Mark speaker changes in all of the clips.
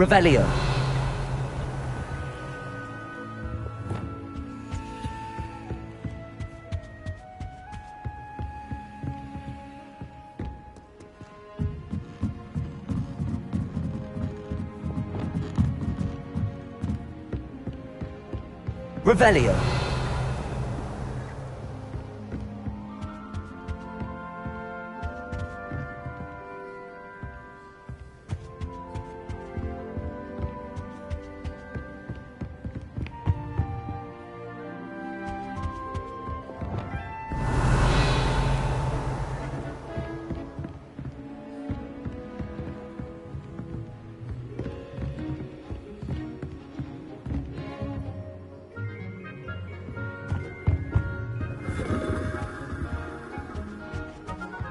Speaker 1: Revelio. Revelio.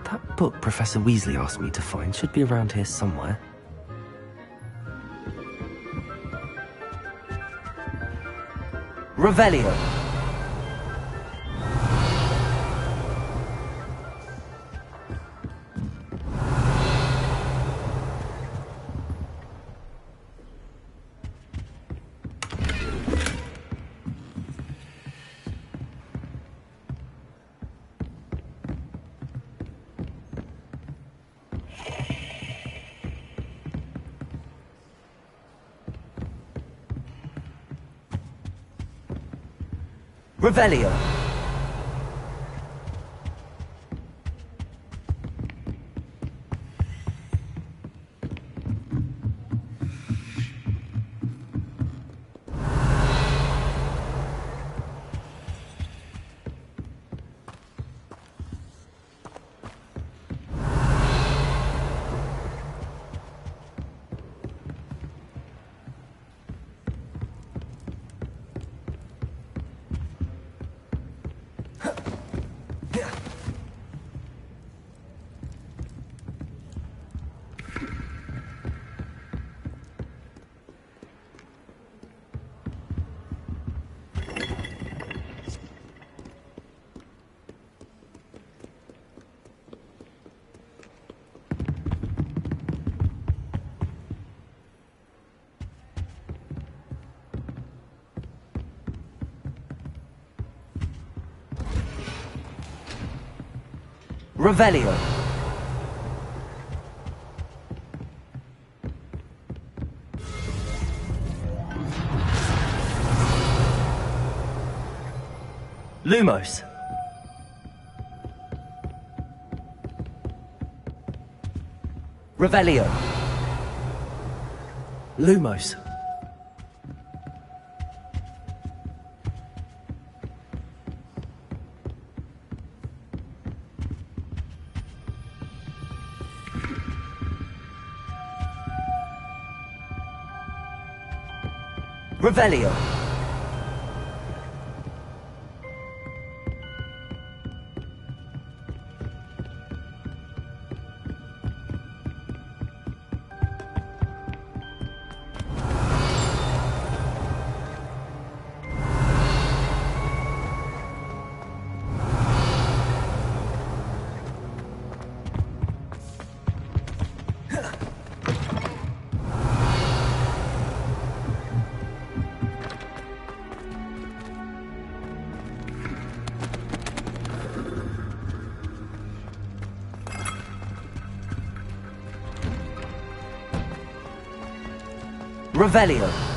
Speaker 2: That book Professor Weasley asked me to find should be around here somewhere.
Speaker 1: Revelio. Revelio. Revelio. Lumos. Revelio.
Speaker 2: Lumos.
Speaker 1: Revelio. Revelio.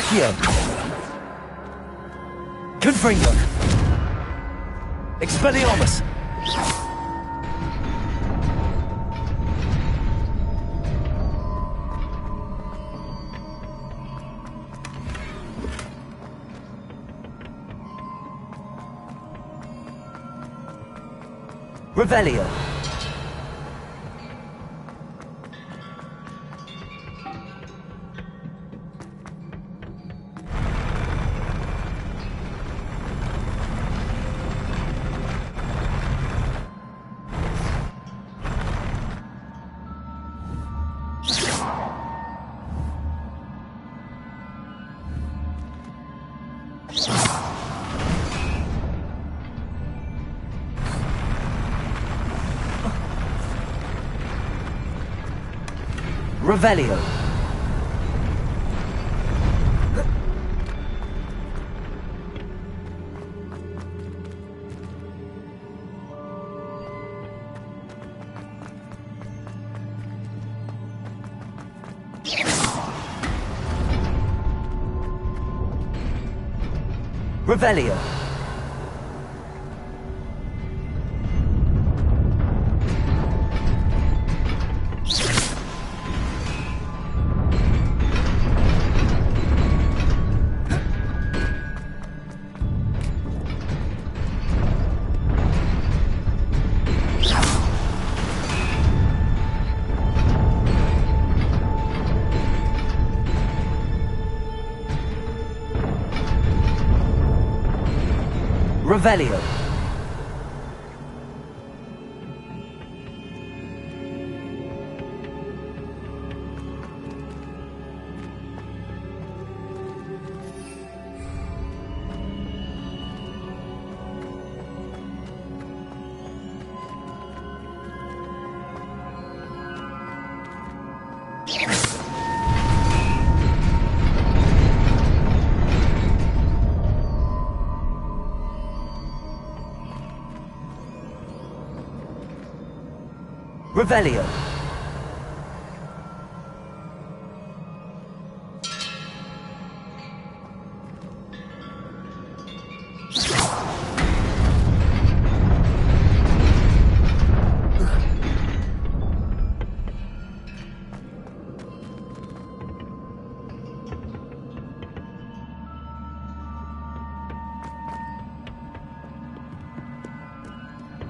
Speaker 1: Accio. Confringo. Expelliarmus. Revelio. Revelio. Revelio. Revelio. Revelio.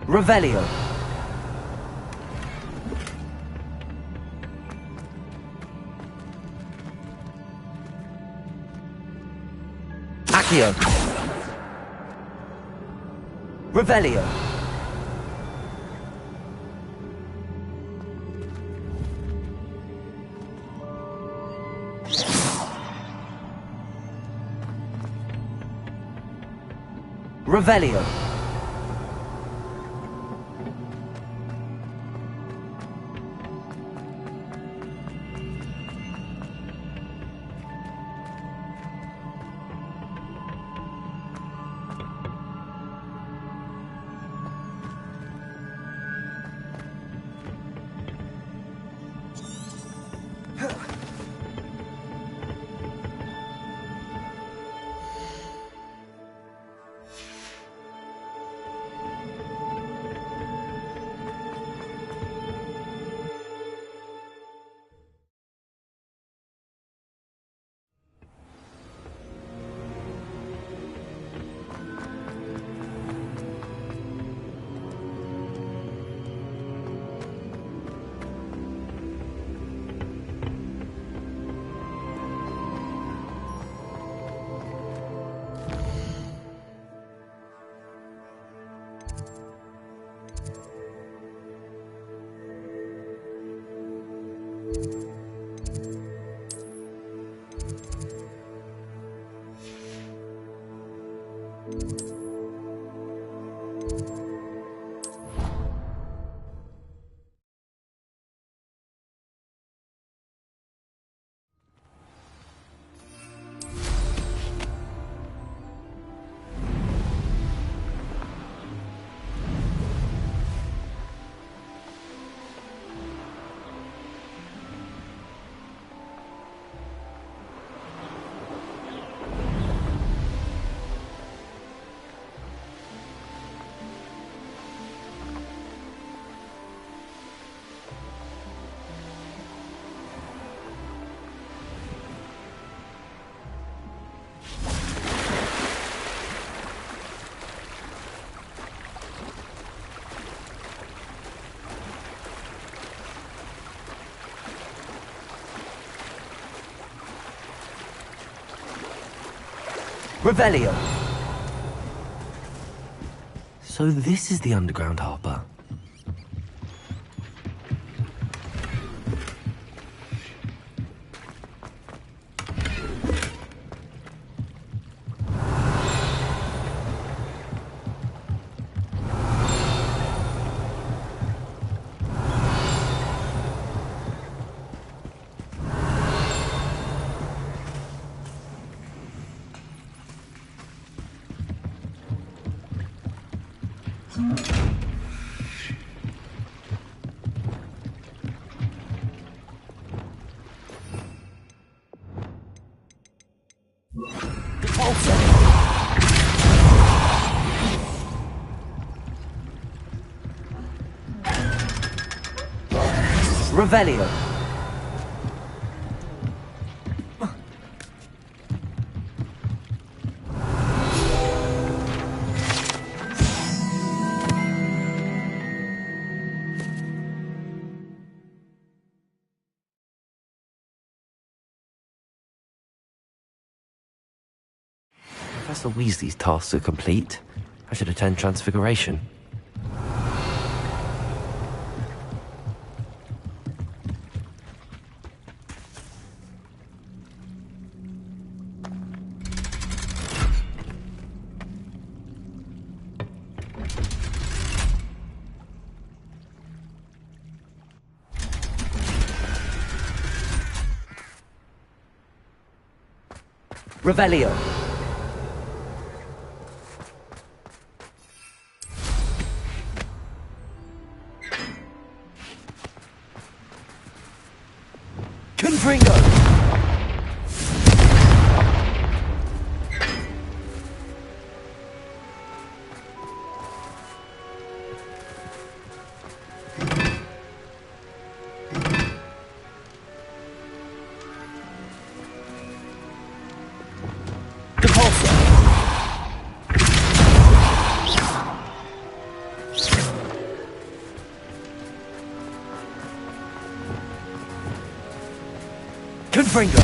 Speaker 1: Revelio. Accio. Revelio. Revelio. Revelio.
Speaker 2: So this is the underground harbour.
Speaker 1: Revelio.
Speaker 2: Professor Weasley's tasks are complete. I should attend Transfiguration.
Speaker 1: Revelio. Confringo. Confringo.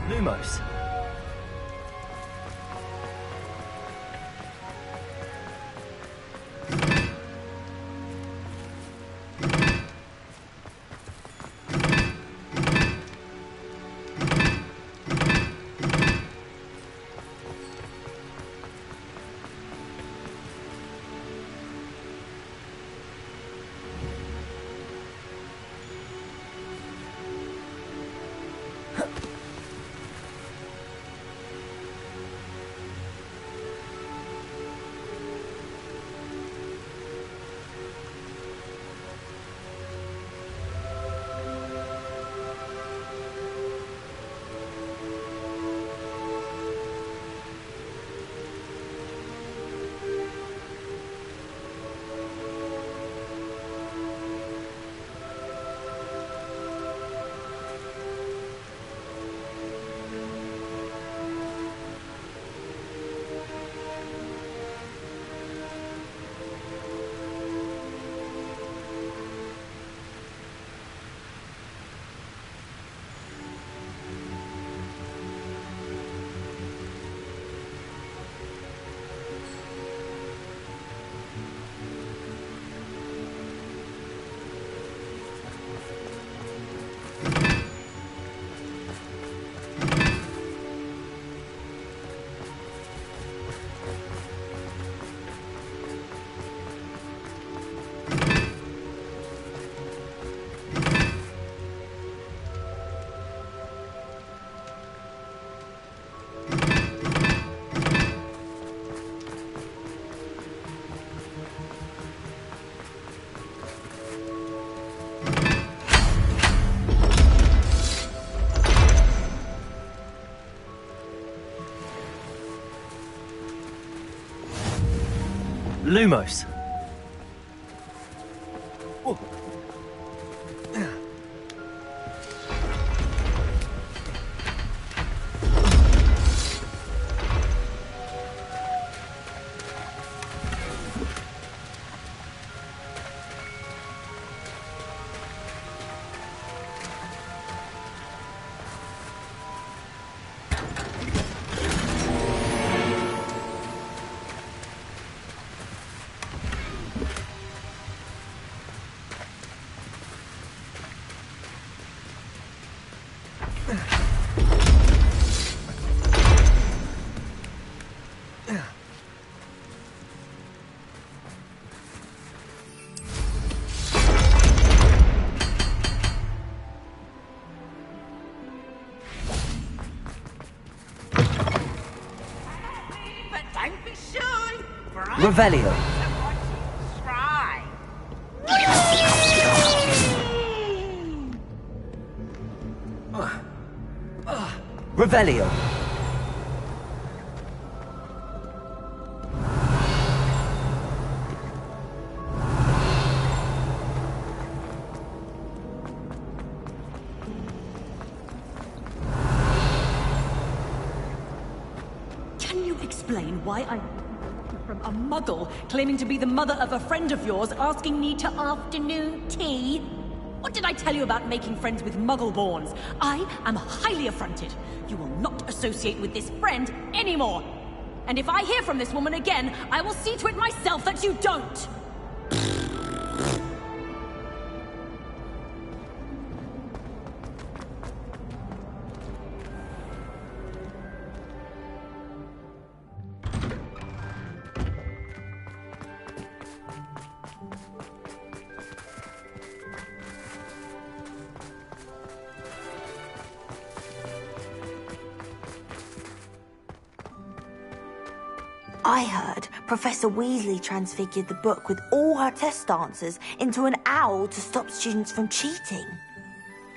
Speaker 1: Lumos. Lumos. Revelio. Revelio.
Speaker 3: Can you explain why I from a muggle claiming to be the mother of a friend of yours asking me to afternoon tea? What did I tell you about making friends with muggle-borns? I am highly affronted. You will not associate with this friend anymore. And if I hear from this woman again, I will see to it myself that you don't.
Speaker 4: I heard Professor Weasley transfigured the book with all her test answers into an owl to stop students from cheating.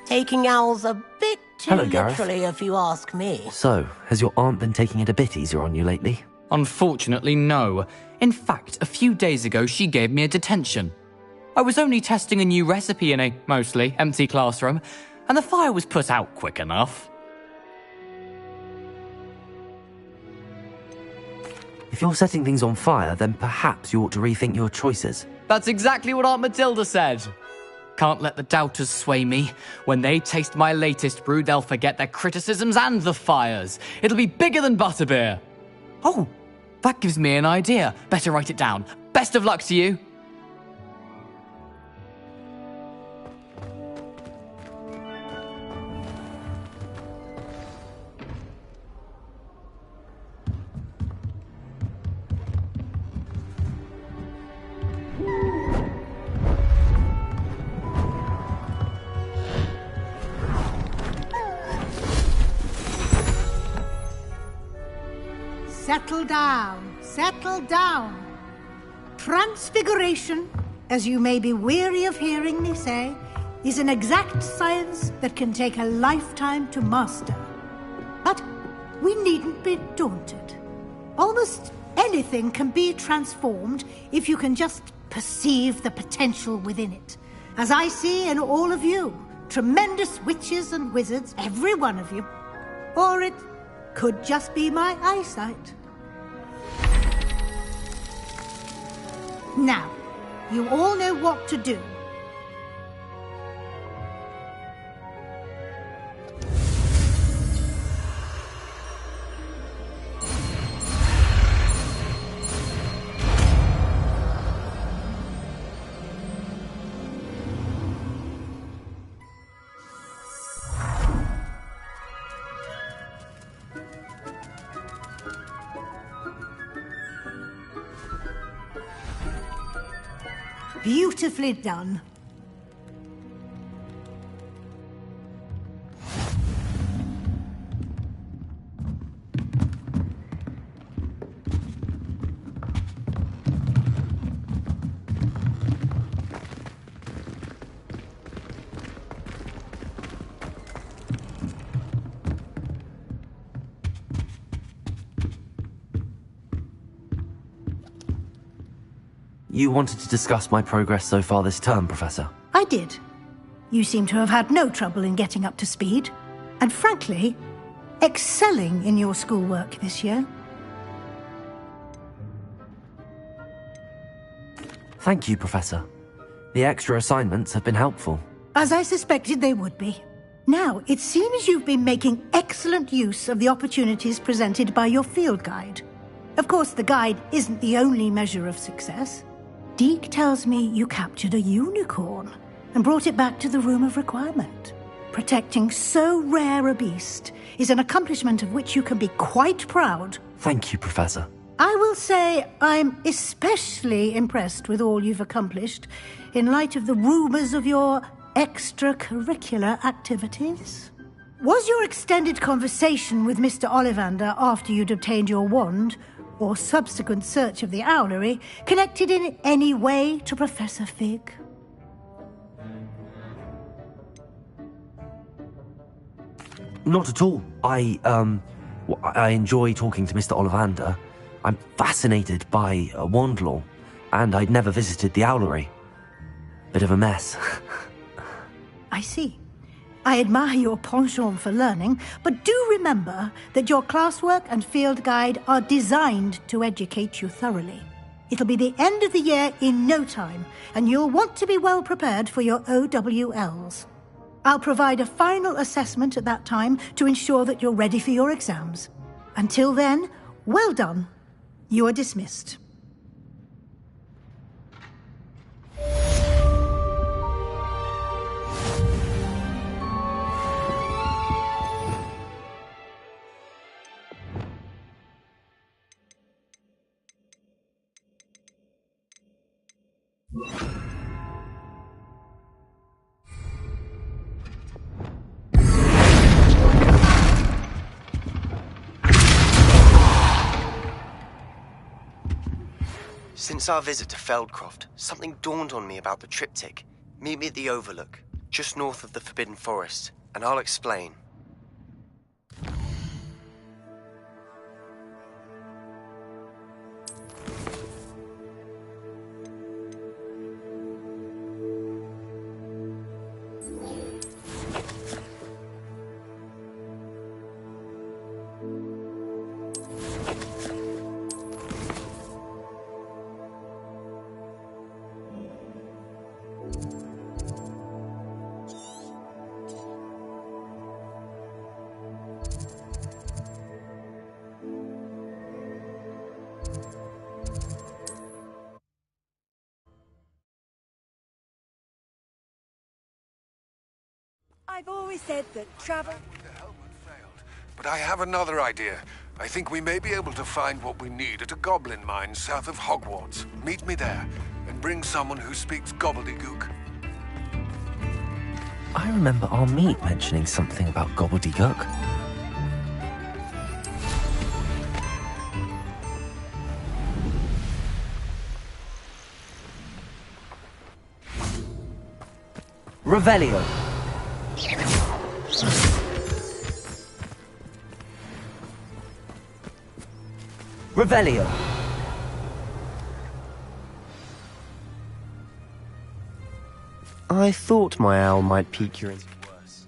Speaker 5: Taking owls a bit too
Speaker 2: Hello, Gareth.
Speaker 5: literally, if you ask me.
Speaker 2: So, has your aunt been taking it a bit easier on you lately?
Speaker 6: Unfortunately, no. In fact, a few days ago, she gave me a detention. I was only testing a new recipe in a mostly empty classroom, and the fire was put out quick enough.
Speaker 2: If you're setting things on fire, then perhaps you ought to rethink your choices.
Speaker 6: That's exactly what Aunt Matilda said. Can't let the doubters sway me. When they taste my latest brew, they'll forget their criticisms and the fires. It'll be bigger than butterbeer. Oh, that gives me an idea. Better write it down. Best of luck to you.
Speaker 7: Settle down, settle down. Transfiguration, as you may be weary of hearing me say, is an exact science that can take a lifetime to master. But we needn't be daunted. Almost anything can be transformed if you can just perceive the potential within it. As I see in all of you, tremendous witches and wizards, every one of you. Or it could just be my eyesight. Now, you all know what to do. Beautifully done.
Speaker 2: You wanted to discuss my progress so far this term, Professor.
Speaker 7: I did. You seem to have had no trouble in getting up to speed, and frankly, excelling in your schoolwork this year.
Speaker 2: Thank you, Professor. The extra assignments have been helpful.
Speaker 7: As I suspected they would be. Now, it seems you've been making excellent use of the opportunities presented by your field guide. Of course, the guide isn't the only measure of success. Deke tells me you captured a unicorn and brought it back to the Room of Requirement. Protecting so rare a beast is an accomplishment of which you can be quite proud.
Speaker 2: Thank you, Professor.
Speaker 7: I will say I'm especially impressed with all you've accomplished in light of the rumours of your extracurricular activities. Was your extended conversation with Mr. Ollivander after you'd obtained your wand or subsequent search of the owlery connected in any way to Professor Fig?
Speaker 2: Not at all. I enjoy talking to Mr. Ollivander. I'm fascinated by wand law, and I'd never visited the owlery. Bit of a mess.
Speaker 7: I see. I admire your penchant for learning, but do remember that your classwork and field guide are designed to educate you thoroughly. It'll be the end of the year in no time, and you'll want to be well prepared for your OWLs. I'll provide a final assessment at that time to ensure that you're ready for your exams. Until then, well done. You are dismissed.
Speaker 8: Since our visit to Feldcroft, something dawned on me about the triptych. Meet me at the Overlook, just north of the Forbidden Forest, and I'll explain.
Speaker 9: I've always said that travel...
Speaker 10: But I have another idea. I think we may be able to find what we need at a goblin mine south of Hogwarts. Meet me there, and bring someone who speaks gobbledygook.
Speaker 2: I remember our meet mentioning something about gobbledygook.
Speaker 1: Revelio. Revelio.
Speaker 8: I thought my owl might pique your interest worse.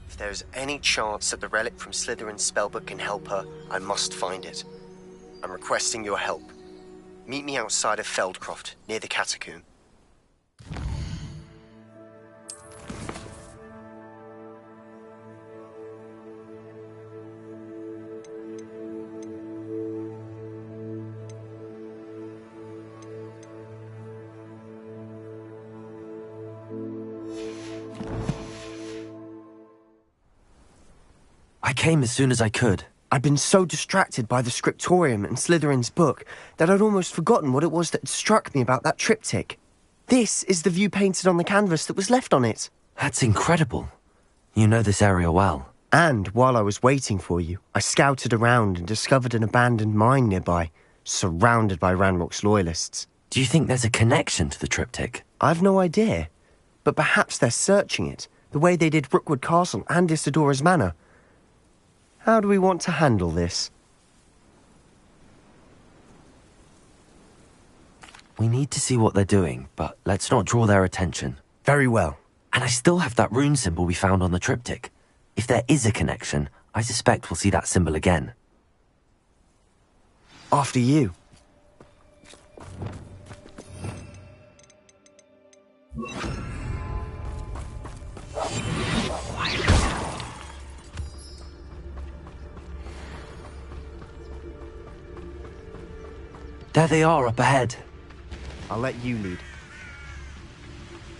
Speaker 8: If there's any chance that the relic from Slytherin's spellbook can help her, I must find it. I'm requesting your help. Meet me outside of Feldcroft, near the catacomb.
Speaker 2: I came as soon as I could.
Speaker 8: I'd been so distracted by the scriptorium and Slytherin's book that I'd almost forgotten what it was that struck me about that triptych. This is the view painted on the canvas that was left on it.
Speaker 2: That's incredible. You know this area well.
Speaker 8: And while I was waiting for you, I scouted around and discovered an abandoned mine nearby, surrounded by Ranrock's loyalists.
Speaker 2: Do you think there's a connection to the triptych?
Speaker 8: I've no idea, but perhaps they're searching it, the way they did Rookwood Castle and Isidora's Manor. How do we want to handle this?
Speaker 2: We need to see what they're doing, but let's not draw their attention.
Speaker 8: Very well.
Speaker 2: And I still have that rune symbol we found on the triptych. If there is a connection, I suspect we'll see that symbol again.
Speaker 8: After you.
Speaker 2: There they are, up ahead.
Speaker 8: I'll let you lead.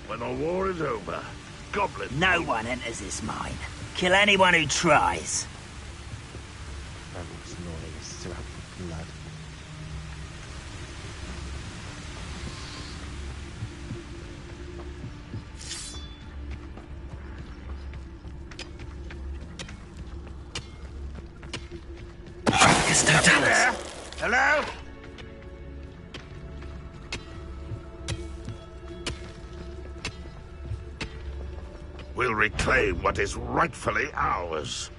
Speaker 11: When the war is over, goblins...
Speaker 1: No one enters this mine. Kill anyone who tries.
Speaker 8: Ranrock's loyalists are out for blood.
Speaker 11: Hello? We'll reclaim what is rightfully ours.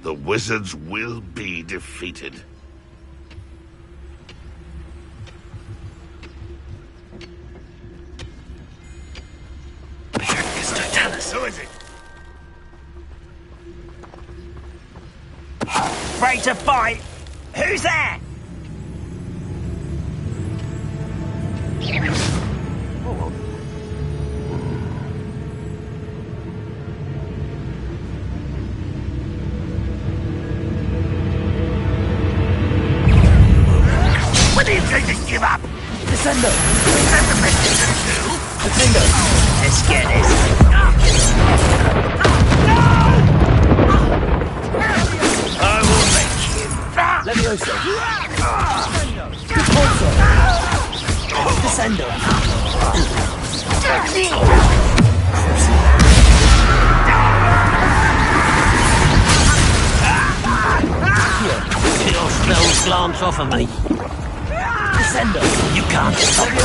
Speaker 11: The wizards will be defeated.
Speaker 1: Who is it? Afraid to fight? Who's that? When do you think to give up?
Speaker 2: Descendo!
Speaker 1: That's the best you can do.
Speaker 2: Descendo!
Speaker 1: Let's get this. I will make him.
Speaker 2: Levioso! Descendo!
Speaker 1: Your spells glance off of me.
Speaker 2: Descendo!
Speaker 1: You can't stop me.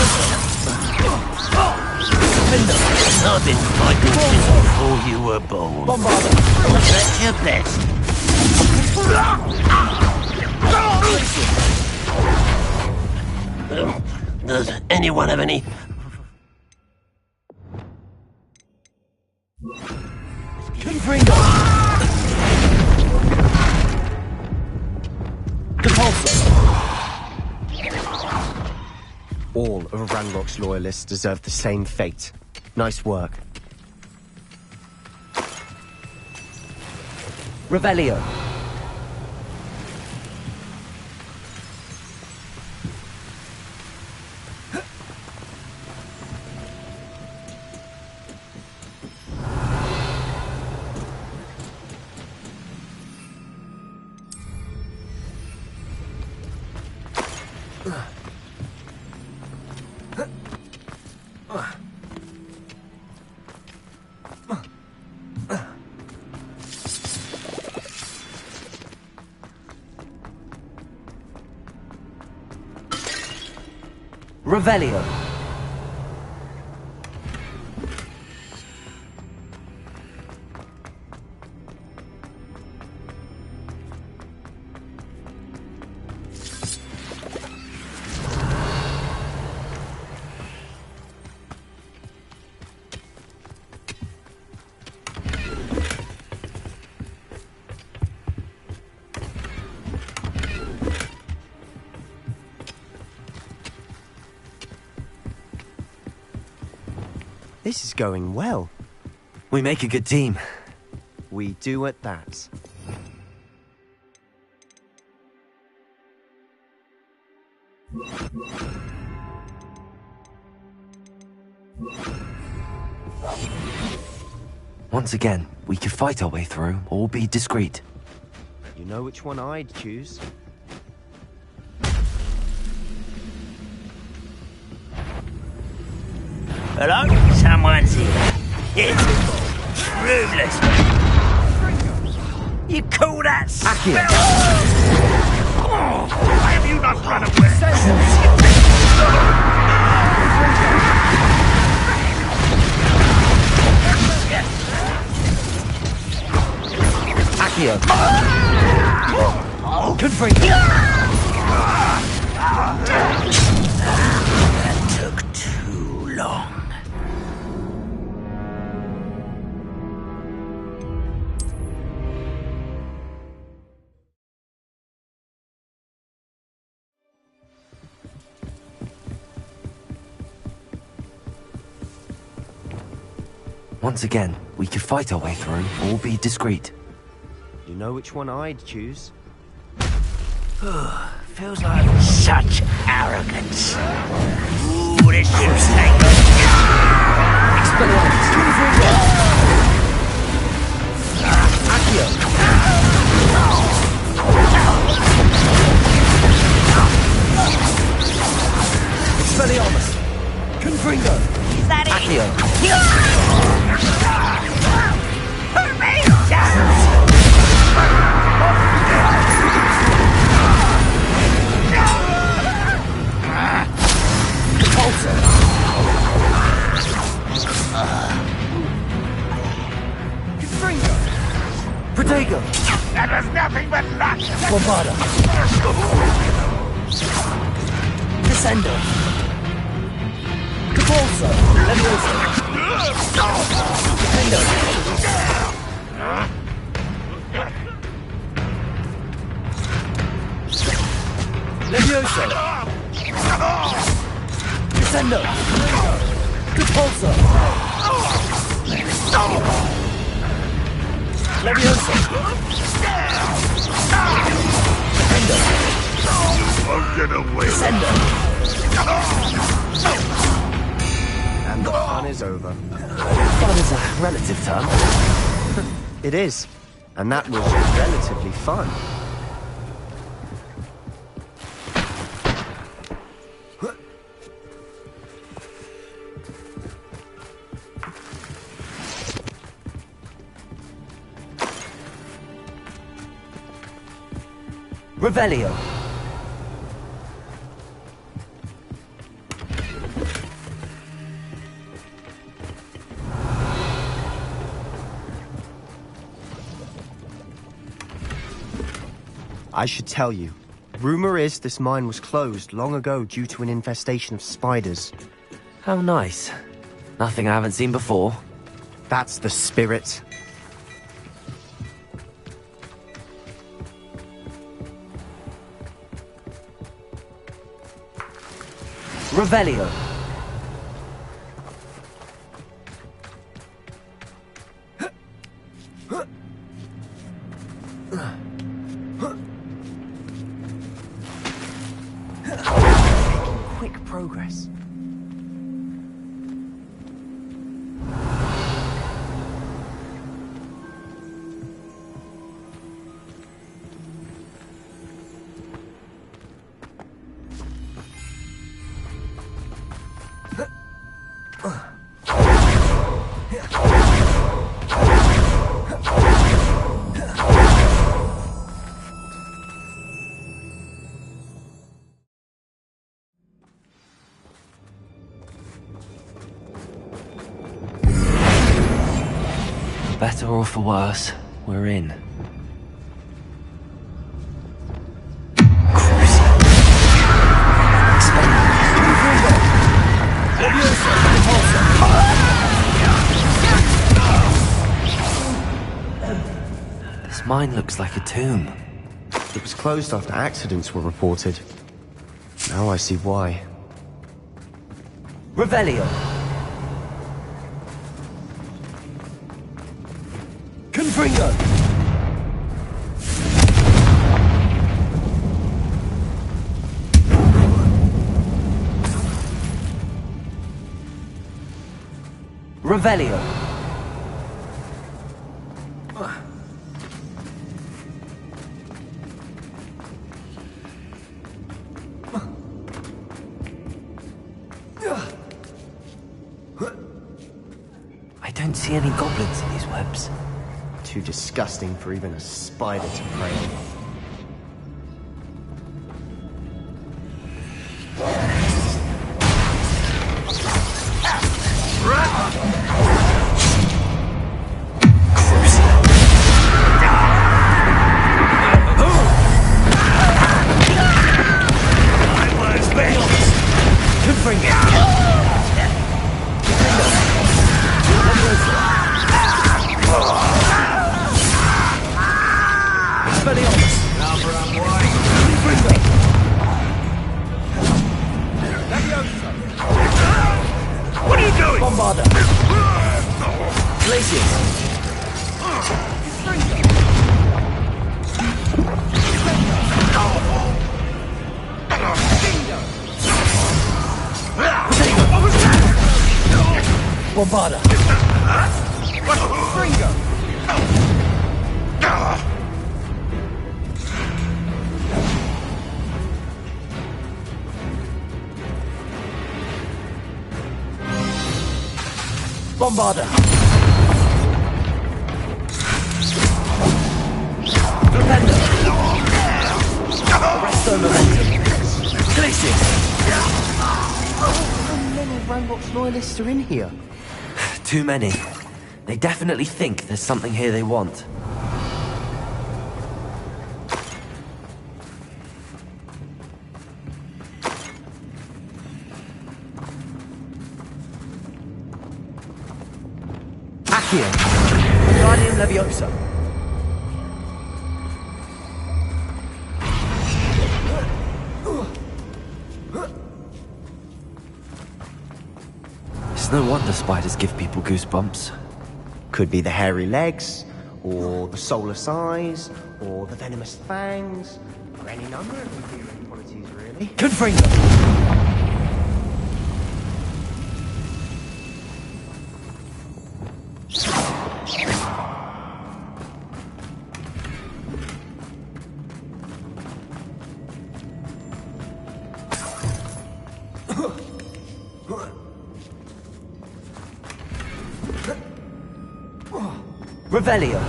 Speaker 1: I've been fighting since before you were born.
Speaker 2: Bombarda!
Speaker 1: That's your best. Does anyone have any?
Speaker 2: Confringo! Compulso!
Speaker 8: All of Ranrock's loyalists deserve the same fate. Nice work.
Speaker 2: Revelio! Revelio.
Speaker 8: This is going well.
Speaker 2: We make a good team.
Speaker 8: We do at that.
Speaker 2: Once again, we could fight our way through or be discreet.
Speaker 8: You know which one I'd choose.
Speaker 1: Hello? Someone's here. It's ruthless. You call that spell?
Speaker 11: Why have you not run away?
Speaker 2: Accio! Confringo!
Speaker 1: That took too long.
Speaker 2: Once again, we could fight our way through or be discreet.
Speaker 8: You know which one I'd choose.
Speaker 1: Feels like such arrogance. Ooh, this ship's tangled.
Speaker 2: Expelliarmus! Expelliarmus! Confringo!
Speaker 1: Is that it?
Speaker 2: Accio!
Speaker 1: Hurt me!
Speaker 2: Repulsor! Confringo! Protego!
Speaker 11: That was nothing but luck!
Speaker 2: Bombarda! Descendo! Repulsor! Leviosa! Defendo! Leviosa! Descendo! Repulsor! Leviosa! Defendo!
Speaker 11: Won't get away.
Speaker 2: Descendo!
Speaker 8: And the fun is over.
Speaker 2: Fun is a relative term.
Speaker 8: It is. And that was relatively fun.
Speaker 2: Revelio.
Speaker 8: I should tell you. Rumor is this mine was closed long ago due to an infestation of spiders.
Speaker 2: How nice. Nothing I haven't seen before.
Speaker 8: That's the spirit.
Speaker 2: Revelio.
Speaker 8: Quick progress.
Speaker 2: Better or for worse, we're in. This mine looks like a tomb.
Speaker 8: It was closed after accidents were reported. Now I see why.
Speaker 2: Revelio. Confringo. Revelio. I don't see any goblins in these webs.
Speaker 8: Too disgusting for even a spider to prey on.
Speaker 11: What are you doing?
Speaker 2: Bombarda. Glacius. Bombarda. Fringo. Bombarder! Arresto momentum. Glacius!
Speaker 12: How many Ranrock's loyalists are in here?
Speaker 2: Too many. They definitely think there's something here they want. Accio! Guardian Leviosa! It's no wonder spiders give people goosebumps.
Speaker 12: Could be the hairy legs, or the soulless eyes, or the venomous fangs, or any number of endearing qualities, really.
Speaker 2: Confringo! Revelio.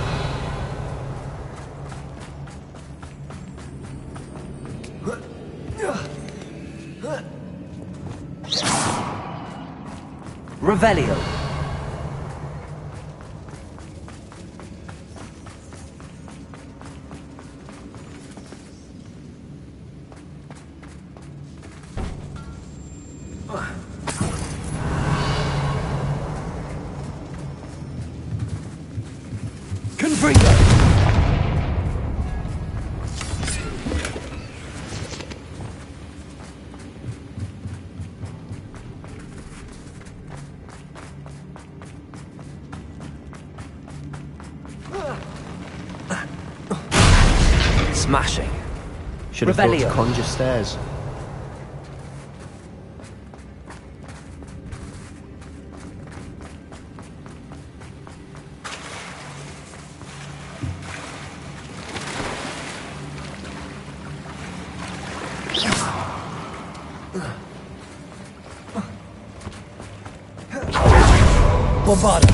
Speaker 2: Revelio. Confringo. Smashing.
Speaker 12: Should have thought
Speaker 2: Revelio.
Speaker 12: to conjure stairs.
Speaker 2: Bombarder.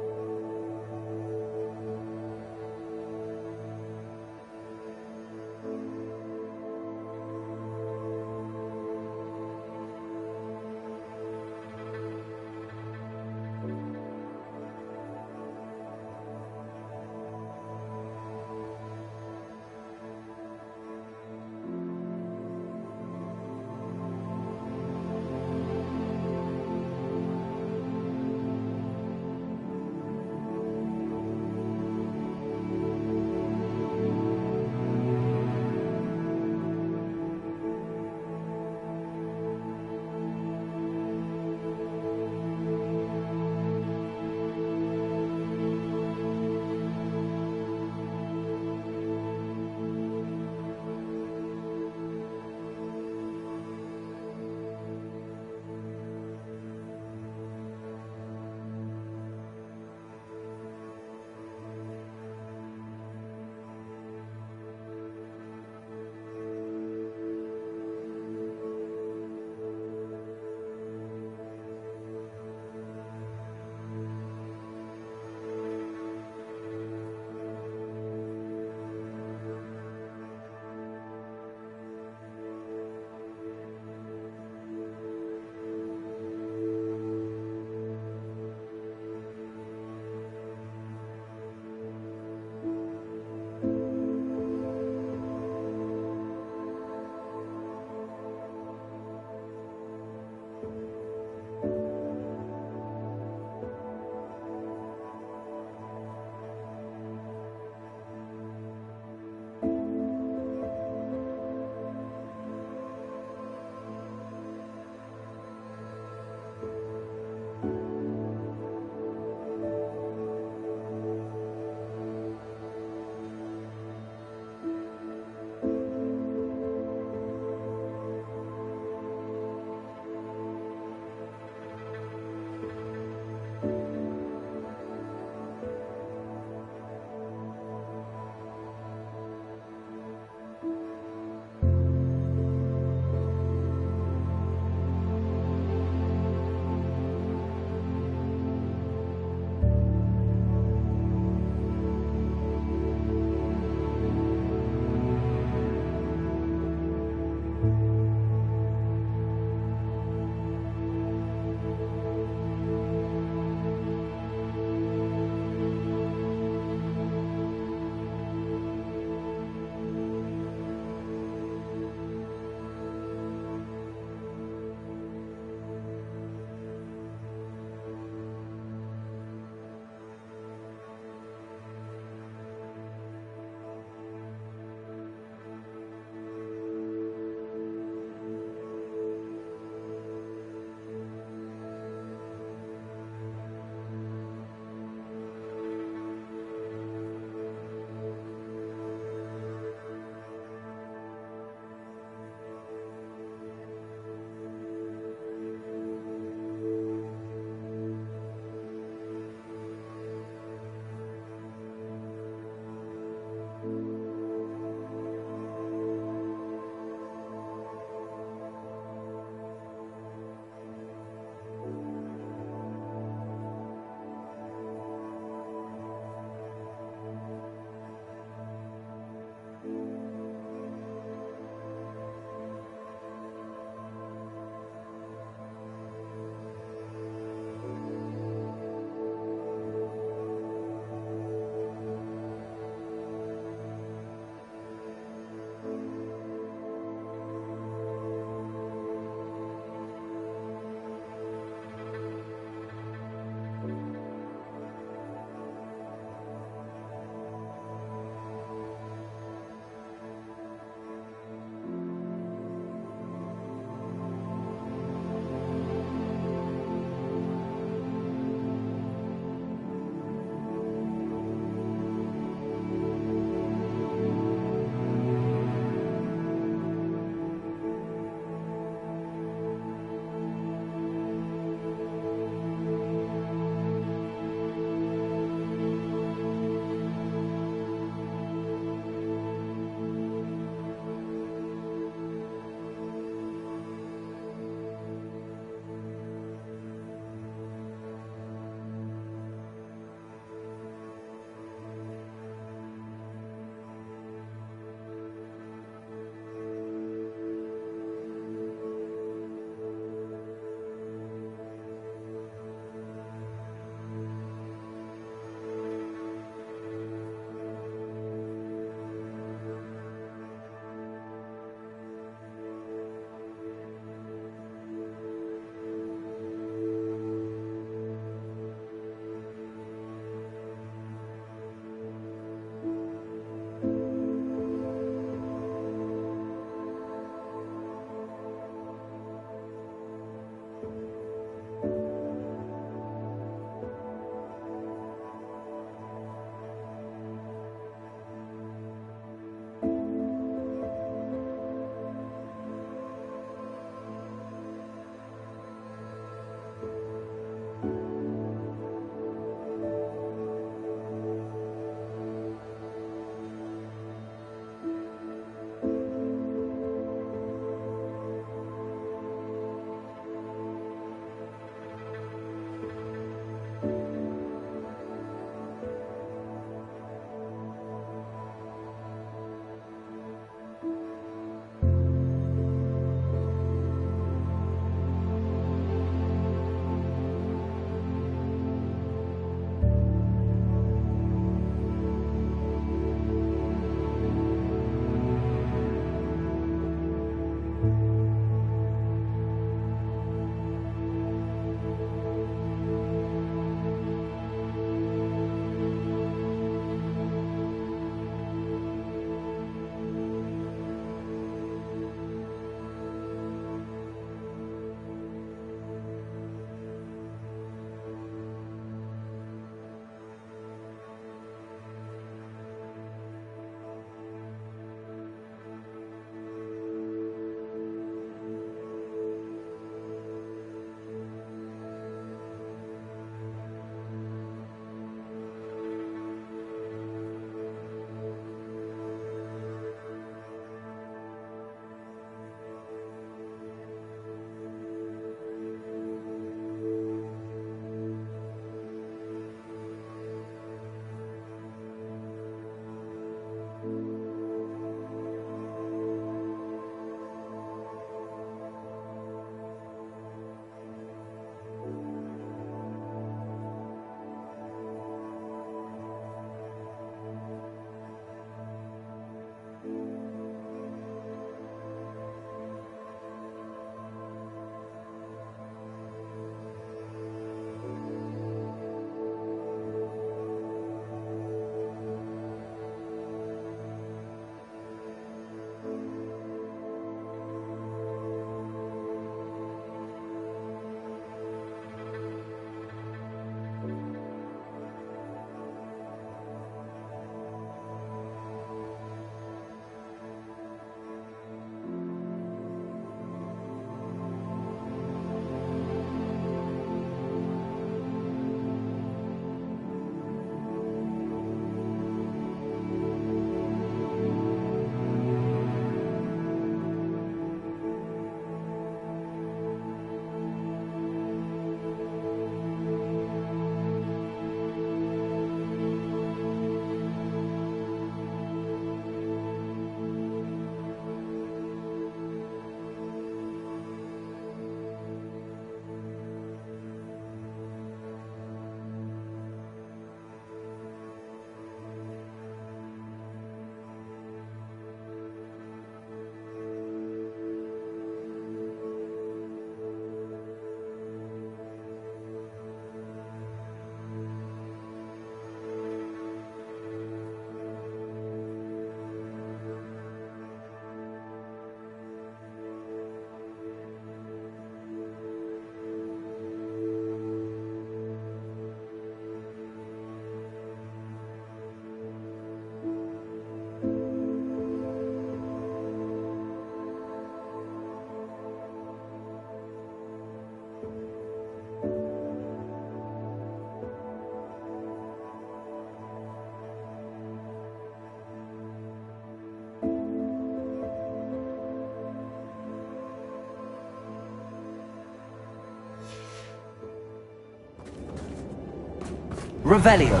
Speaker 2: Revelio.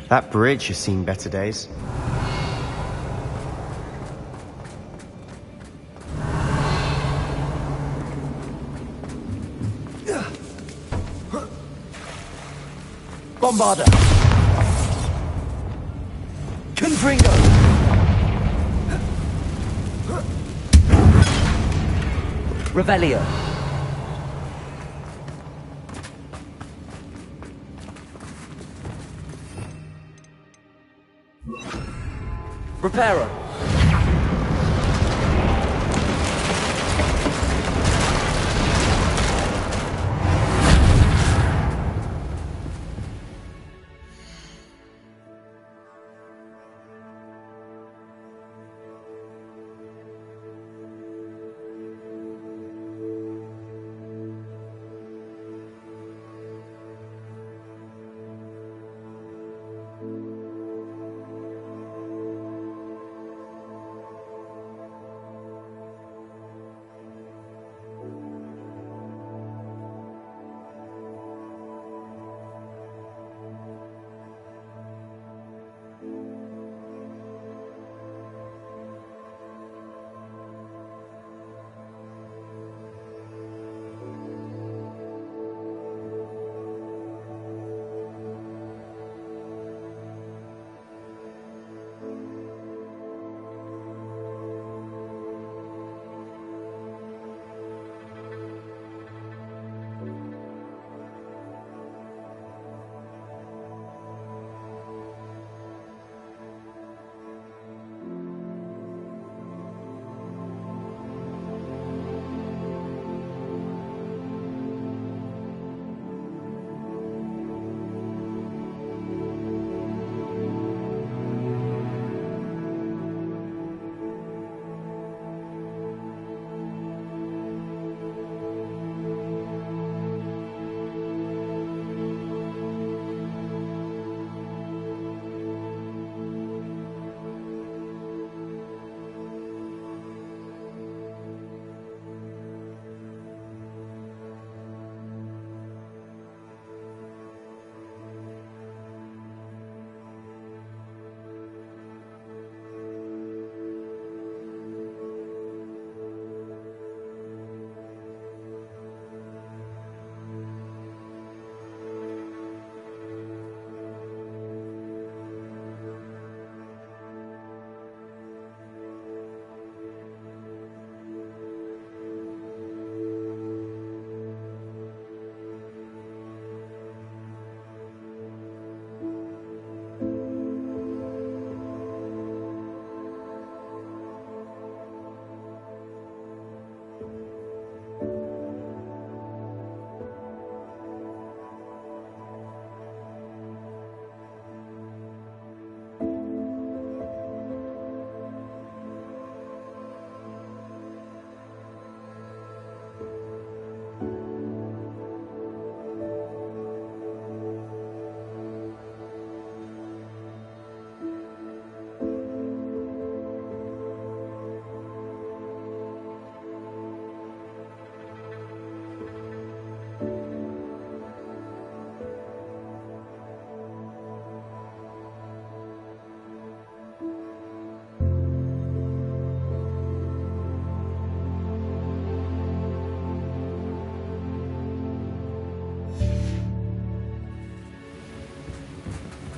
Speaker 12: That bridge has seen better days.
Speaker 2: Bombarda. Confringo. Revelio. Reparo.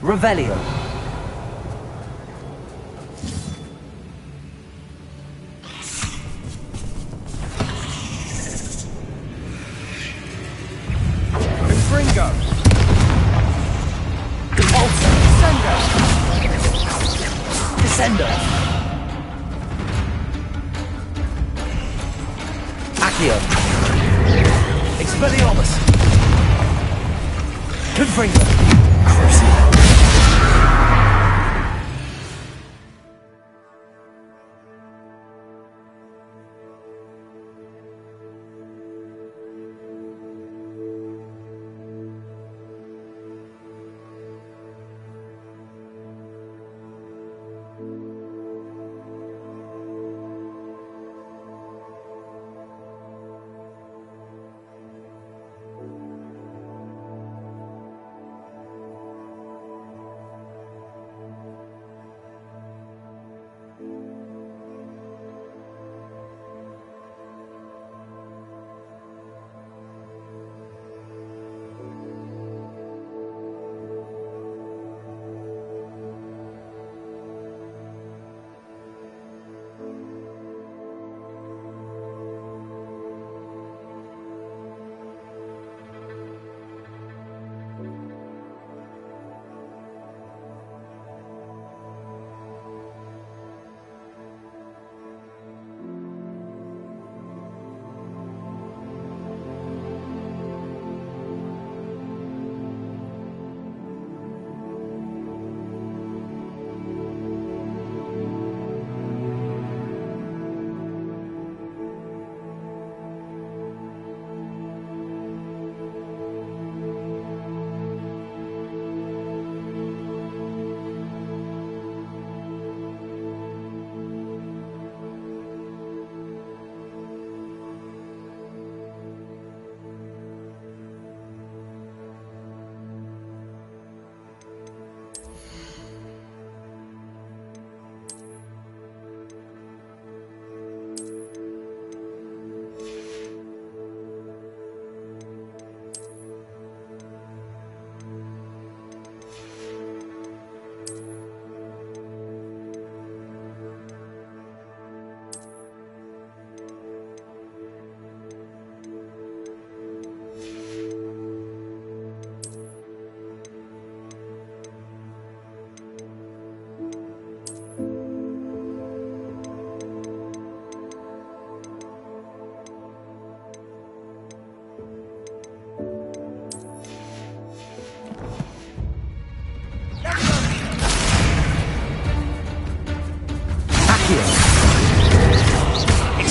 Speaker 2: Revelio.
Speaker 13: Confringo.
Speaker 2: Repulsor. Descendo. Accio. Expelliarmus. Confringo.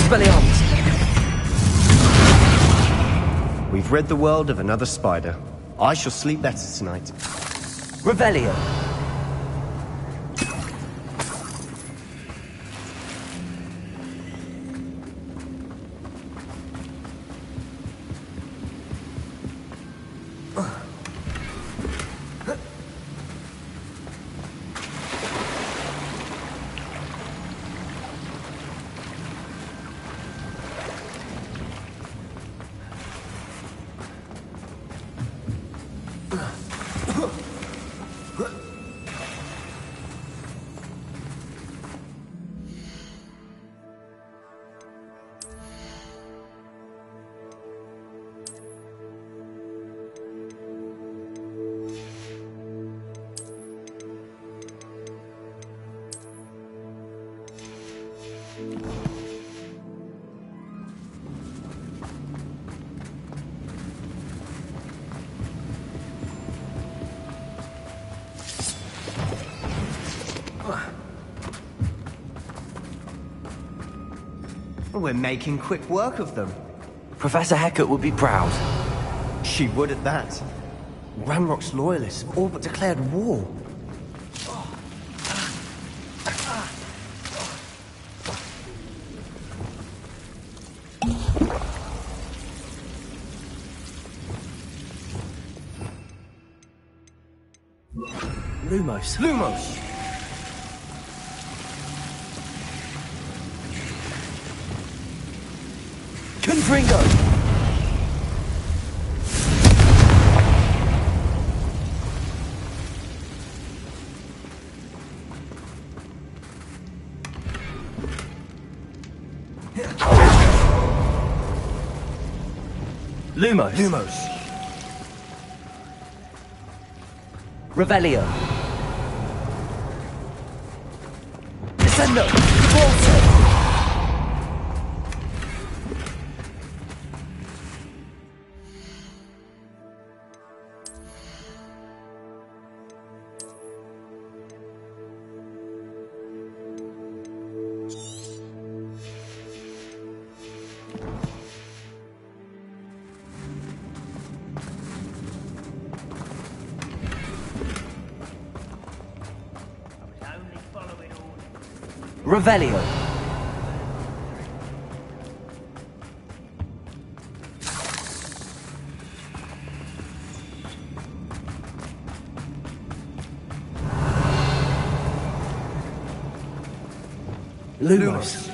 Speaker 2: Expelliarmus!
Speaker 12: We've rid the world of another spider. I shall sleep better tonight.
Speaker 2: Revelio!
Speaker 12: We're making quick work of them.
Speaker 2: Professor Hecat would be proud.
Speaker 12: She would at that. Ranrock's loyalists have all but declared war.
Speaker 2: Lumos.
Speaker 12: Lumos!
Speaker 2: Confringo! Lumos.
Speaker 12: Lumos.
Speaker 2: Revelio. Descendo. Volta. Revelio. Lumos.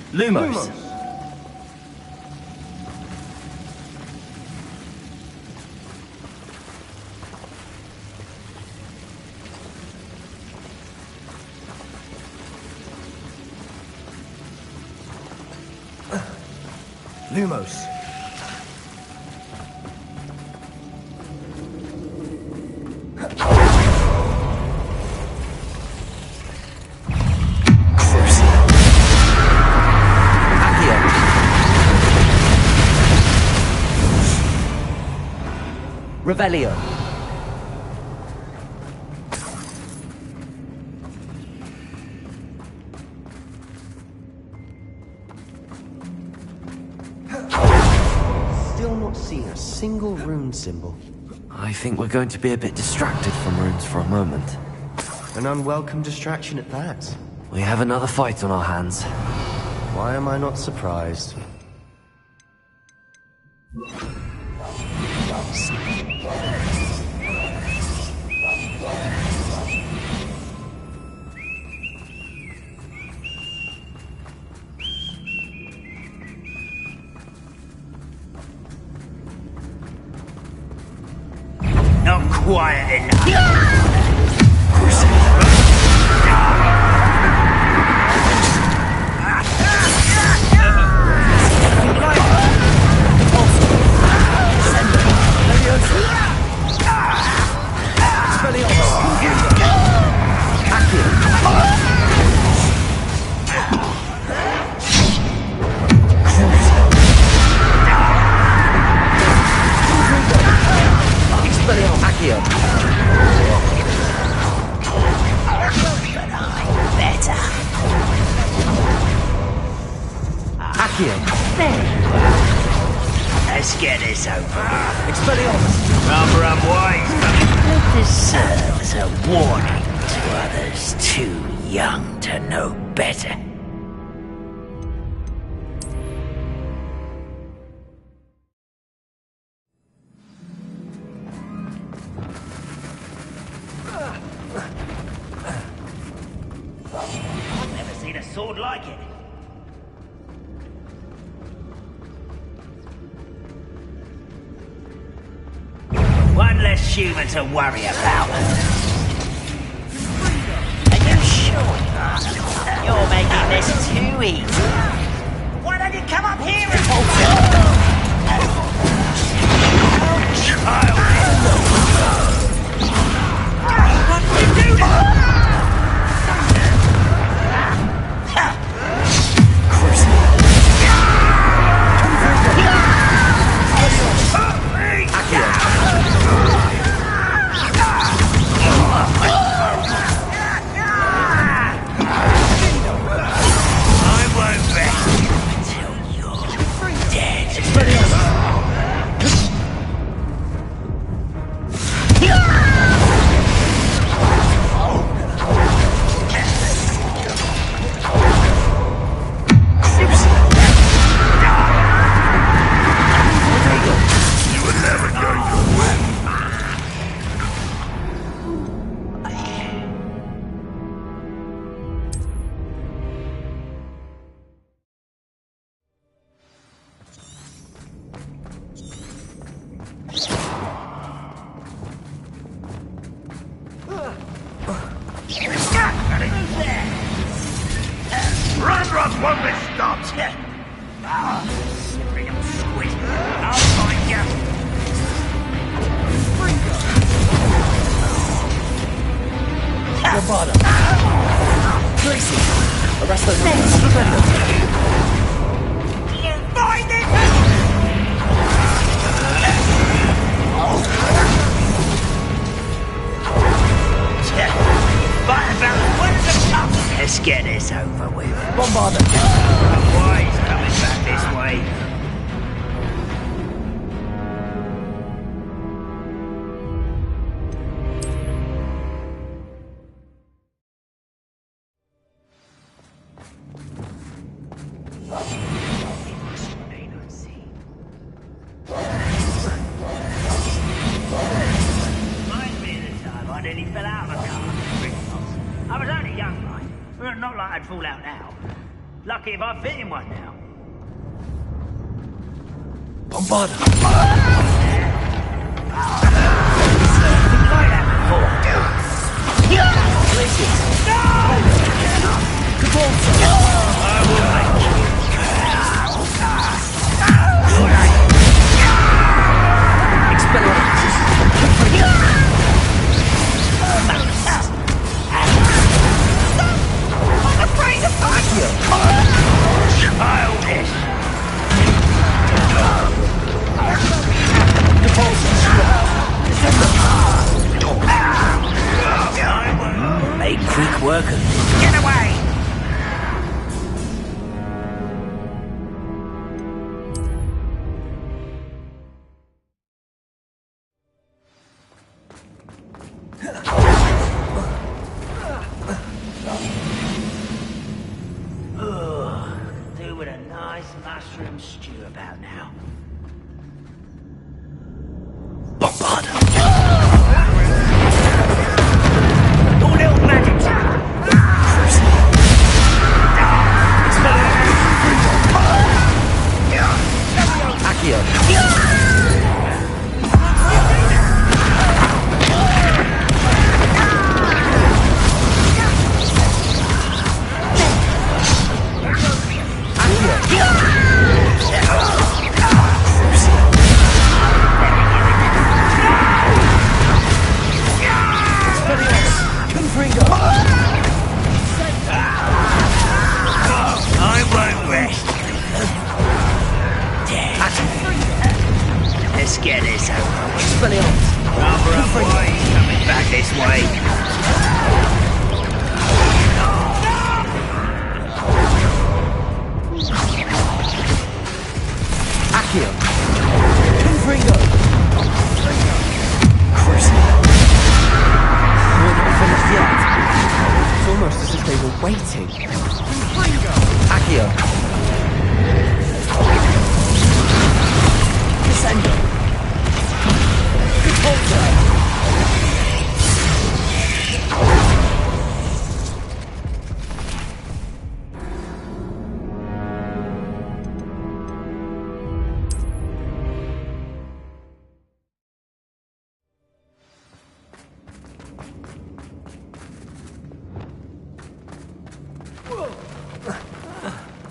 Speaker 2: Lumos.
Speaker 12: Lumos.
Speaker 2: Revelio.
Speaker 12: Still not seen a single rune symbol.
Speaker 2: I think we're going to be a bit distracted from runes for a moment.
Speaker 12: An unwelcome distraction at that.
Speaker 2: We have another fight on our hands.
Speaker 12: Why am I not surprised?
Speaker 1: quiet enough. Let's get this over. Expelliarmus. Rather unwise, but this serves a warning to others too young to know better. I've never seen a sword like it. One less human to worry about. Are you sure? You're making this too easy. Why don't you come up here and what are you doing?
Speaker 11: Run won't be stopped!
Speaker 1: Slippery little squid. I'll find you.
Speaker 2: Roboto. Tracy. Arrest those.
Speaker 1: You find it! Fight about what's the top? Let's get this over with.
Speaker 2: Bombarder.
Speaker 1: Why is coming back this way? Reminds me of the time I nearly fell out of a car. I was only young, mind. Well, not like I'd fall out now. Lucky if I fit in one now.
Speaker 2: Bombarder.
Speaker 1: Tried that before. I will make you.
Speaker 3: I'm afraid to fight you!
Speaker 1: Childish. Make quick work of this. Get away! Do with a nice mushroom stew about now.
Speaker 2: Bombarder.
Speaker 1: Your little magic trick.
Speaker 2: Accio. Expelliarmus!
Speaker 1: Rather unwise coming back this way.
Speaker 2: Accio! Confringo! We're not finished yet. It's almost as if they were waiting. Accio! Descendo! Repulsor!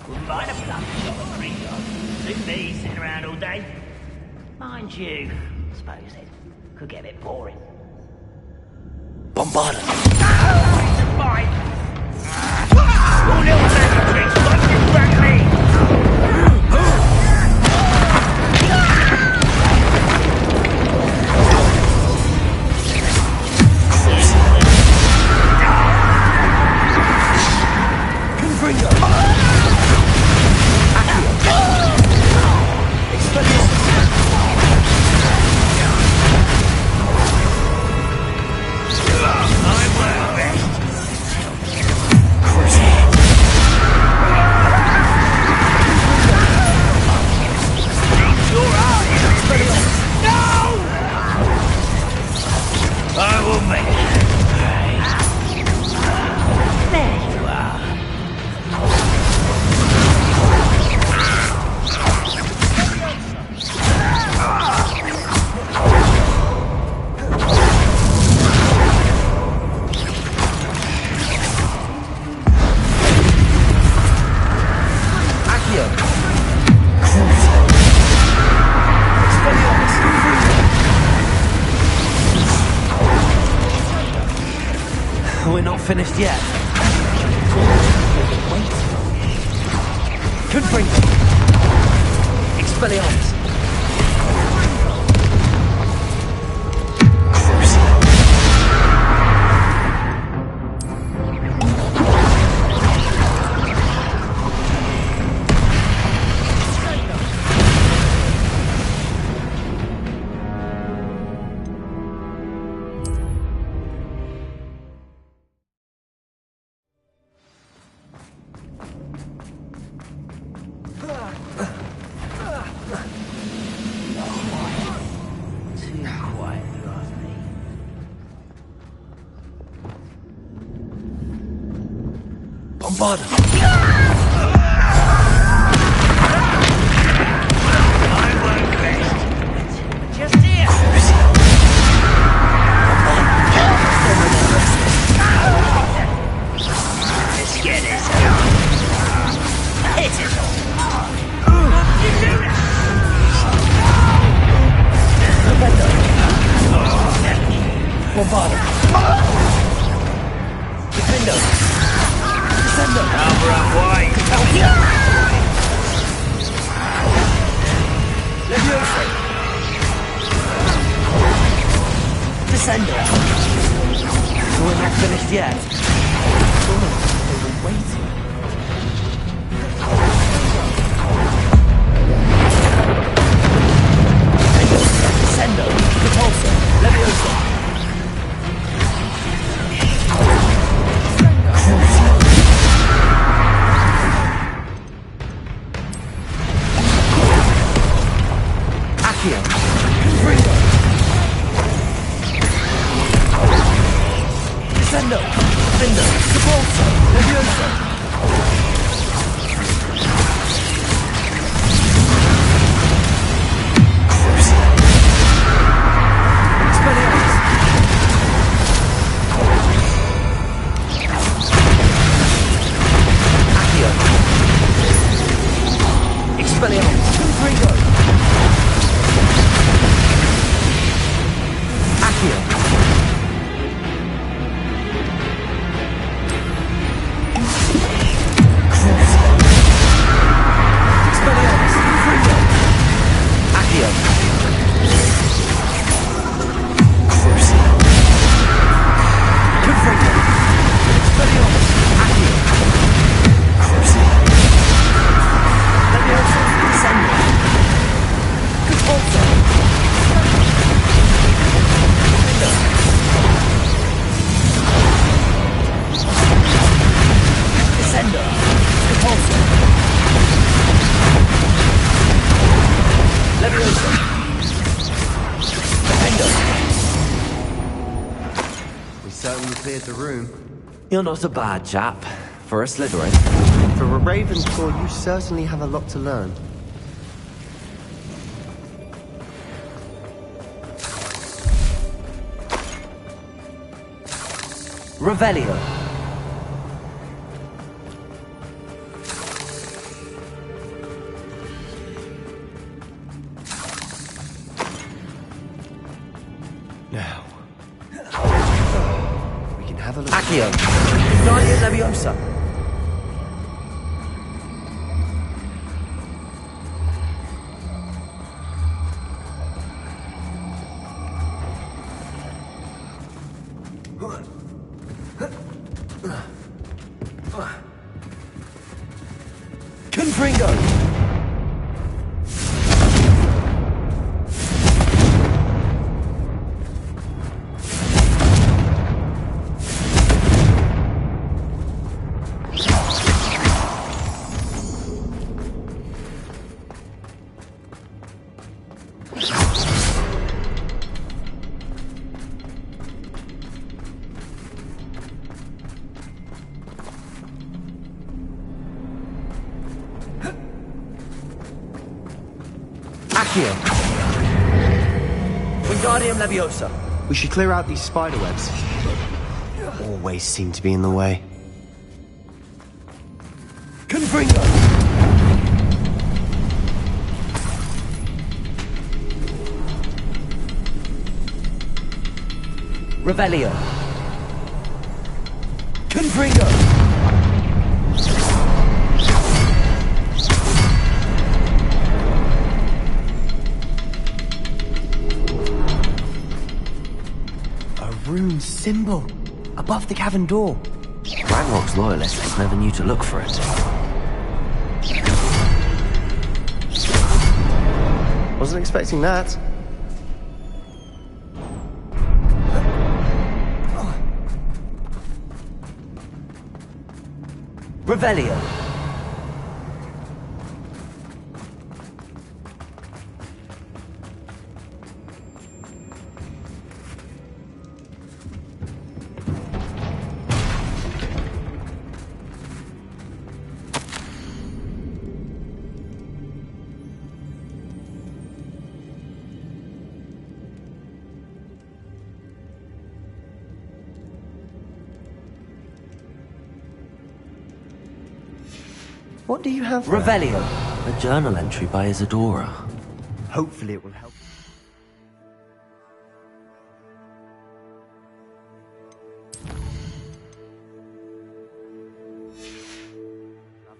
Speaker 1: Wouldn't mind a pluck shot of Ringo. Suit me sitting around all day. Mind you, I suppose it could get a bit boring.
Speaker 2: Bombarda!
Speaker 1: It's a fight! All little magic tricks like you rang me!
Speaker 2: Confringo! Accio! Expelliarmus!
Speaker 1: I will make it. There you are.
Speaker 2: Accio! Expelliarmus! We're not finished yet. Confringo! Expelliarmus!
Speaker 1: Too quiet, you ask me.
Speaker 2: Bombarda!
Speaker 1: I won't rest. Just here. Let's get this out. Hit it all. You do that.
Speaker 2: Bombarda! Defendo! Descendo!
Speaker 1: Over and wide.
Speaker 2: Levioso! Descendo! We're not finished yet. They were waiting. Descendo! Repulsor! Levioso! Accio! Confringo! Descendo! Defendo! Repulsor! Levioso! Expelliarmus! Accio! Expelliarmus! Confringo! Accio! Expelliarmus! Confringo! Accio!
Speaker 12: certainly cleared the room.
Speaker 2: You're not a bad chap. For a Slytherin.
Speaker 12: For a Ravenclaw, you certainly have a lot to learn.
Speaker 2: Revelio.
Speaker 12: Now, we can have a look.
Speaker 2: Accio. Guardian Leviosa. Confringo. Wingardium Leviosa.
Speaker 12: We should clear out these spider webs. Always seem to be in the way.
Speaker 2: Confringo. Revelio. Confringo.
Speaker 12: Rune symbol above the cavern door.
Speaker 2: Ranrock's loyalists never knew to look for it.
Speaker 12: Wasn't expecting that.
Speaker 2: Revelio.
Speaker 12: What do you have there?
Speaker 2: Revelio. A journal entry by Isadora.
Speaker 12: Hopefully it will help.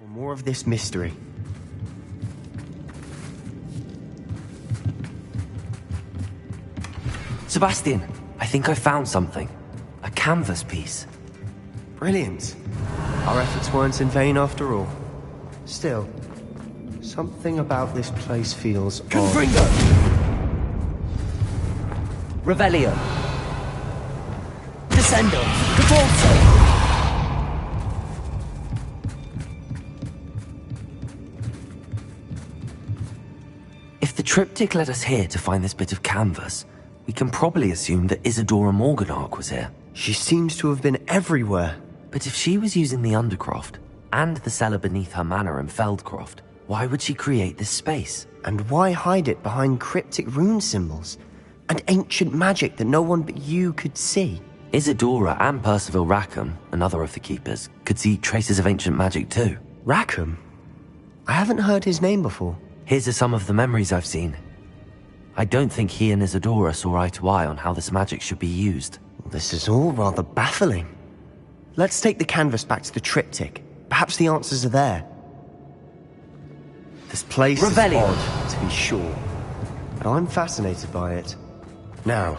Speaker 12: More of this mystery.
Speaker 2: Sebastian, I think I found something. A canvas piece.
Speaker 12: Brilliant. Our efforts weren't in vain after all. Still, something about this place feels odd.
Speaker 2: Confringo! Revelio. Descendo. Cavolso. If the triptych led us here to find this bit of canvas, we can probably assume that Isadora Morganach was here.
Speaker 12: She seems to have been everywhere.
Speaker 2: But if she was using the Undercroft, and the cellar beneath her manor in Feldcroft, why would she create this space?
Speaker 12: And why hide it behind cryptic rune symbols? And ancient magic that no one but you could see?
Speaker 2: Isadora and Percival Rackham, another of the Keepers, could see traces of ancient magic too.
Speaker 12: Rackham? I haven't heard his name before.
Speaker 2: Here's some of the memories I've seen. I don't think he and Isadora saw eye to eye on how this magic should be used.
Speaker 12: This is all rather baffling. Let's take the canvas back to the triptych. Perhaps the answers are there. This place
Speaker 2: Revelio.
Speaker 12: is odd, to be sure. But I'm fascinated by it. Now,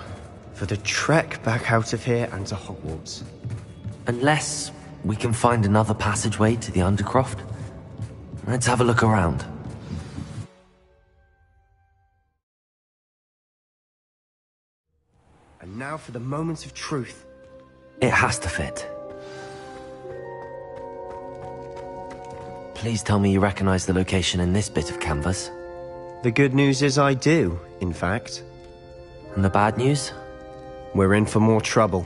Speaker 12: for the trek back out of here and to Hogwarts.
Speaker 2: Unless we can find another passageway to the Undercroft. Let's have a look around.
Speaker 12: And now for the moment of truth.
Speaker 2: It has to fit. Please tell me you recognize the location in this bit of canvas.
Speaker 12: The good news is I do, in fact.
Speaker 2: And the bad news?
Speaker 12: We're in for more trouble.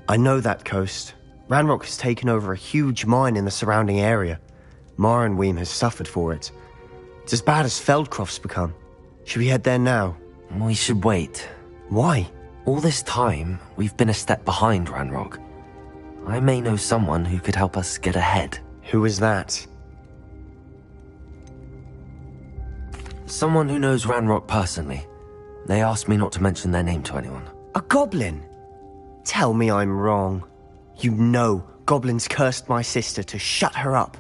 Speaker 12: I know that coast. Ranrock has taken over a huge mine in the surrounding area. Marrenweem has suffered for it. It's as bad as Feldcroft's become. Should we head there now?
Speaker 2: We should wait.
Speaker 12: Why?
Speaker 2: All this time, we've been a step behind Ranrock. I may know someone who could help us get ahead.
Speaker 12: Who is that?
Speaker 2: Someone who knows Ranrock personally. They asked me not to mention their name to anyone.
Speaker 12: A goblin? Tell me I'm wrong. You know goblins cursed my sister to shut her up.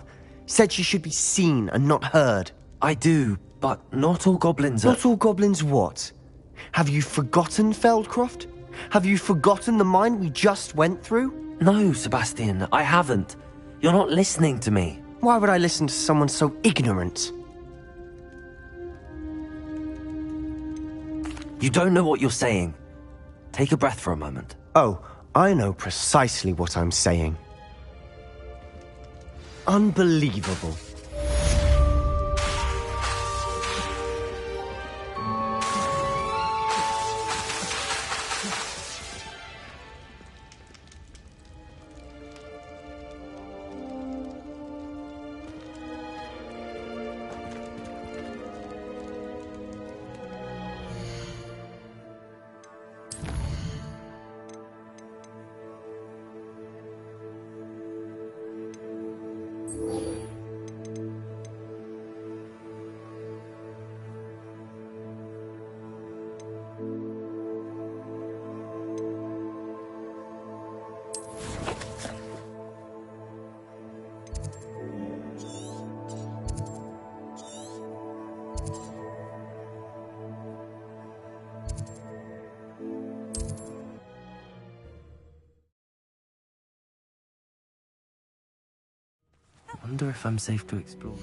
Speaker 12: Said she should be seen and not heard.
Speaker 2: I do, but not all goblins are...
Speaker 12: Not all goblins what? Have you forgotten Feldcroft? Have you forgotten the mine we just went through?
Speaker 2: No, Sebastian, I haven't. You're not listening to me.
Speaker 12: Why would I listen to someone so ignorant?
Speaker 2: You don't know what you're saying. Take a breath for a moment.
Speaker 12: Oh, I know precisely what I'm saying. Unbelievable.
Speaker 2: I wonder if I'm safe to explore.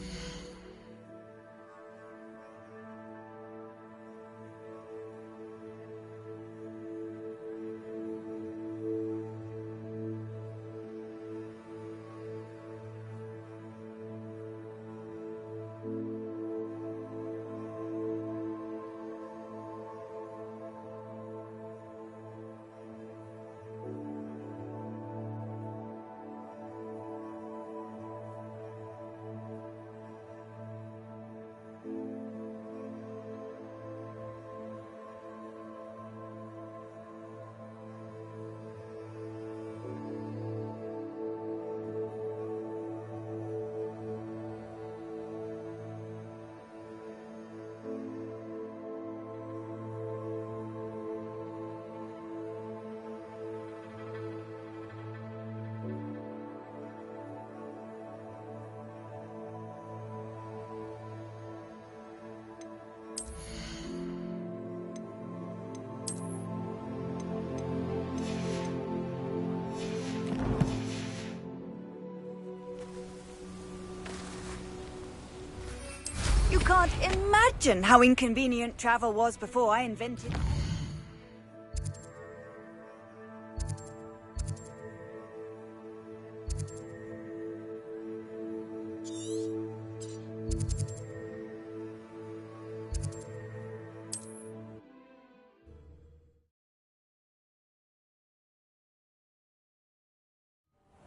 Speaker 9: You can't imagine how inconvenient travel was before I invented...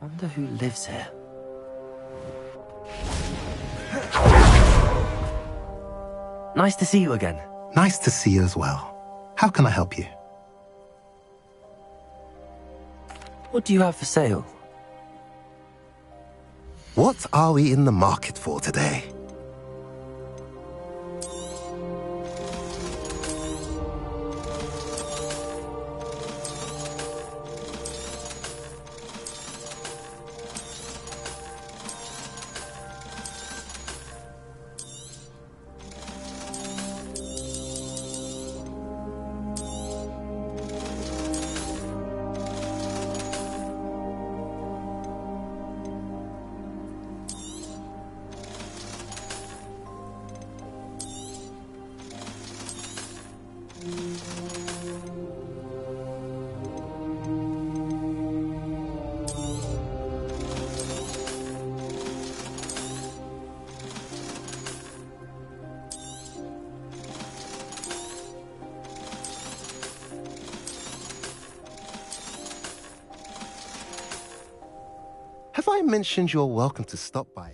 Speaker 2: Wonder who lives here. Nice to see you again.
Speaker 14: Nice to see you as well. How can I help you?
Speaker 2: What do you have for sale?
Speaker 14: What are we in the market for today? Have I mentioned you're welcome to stop by?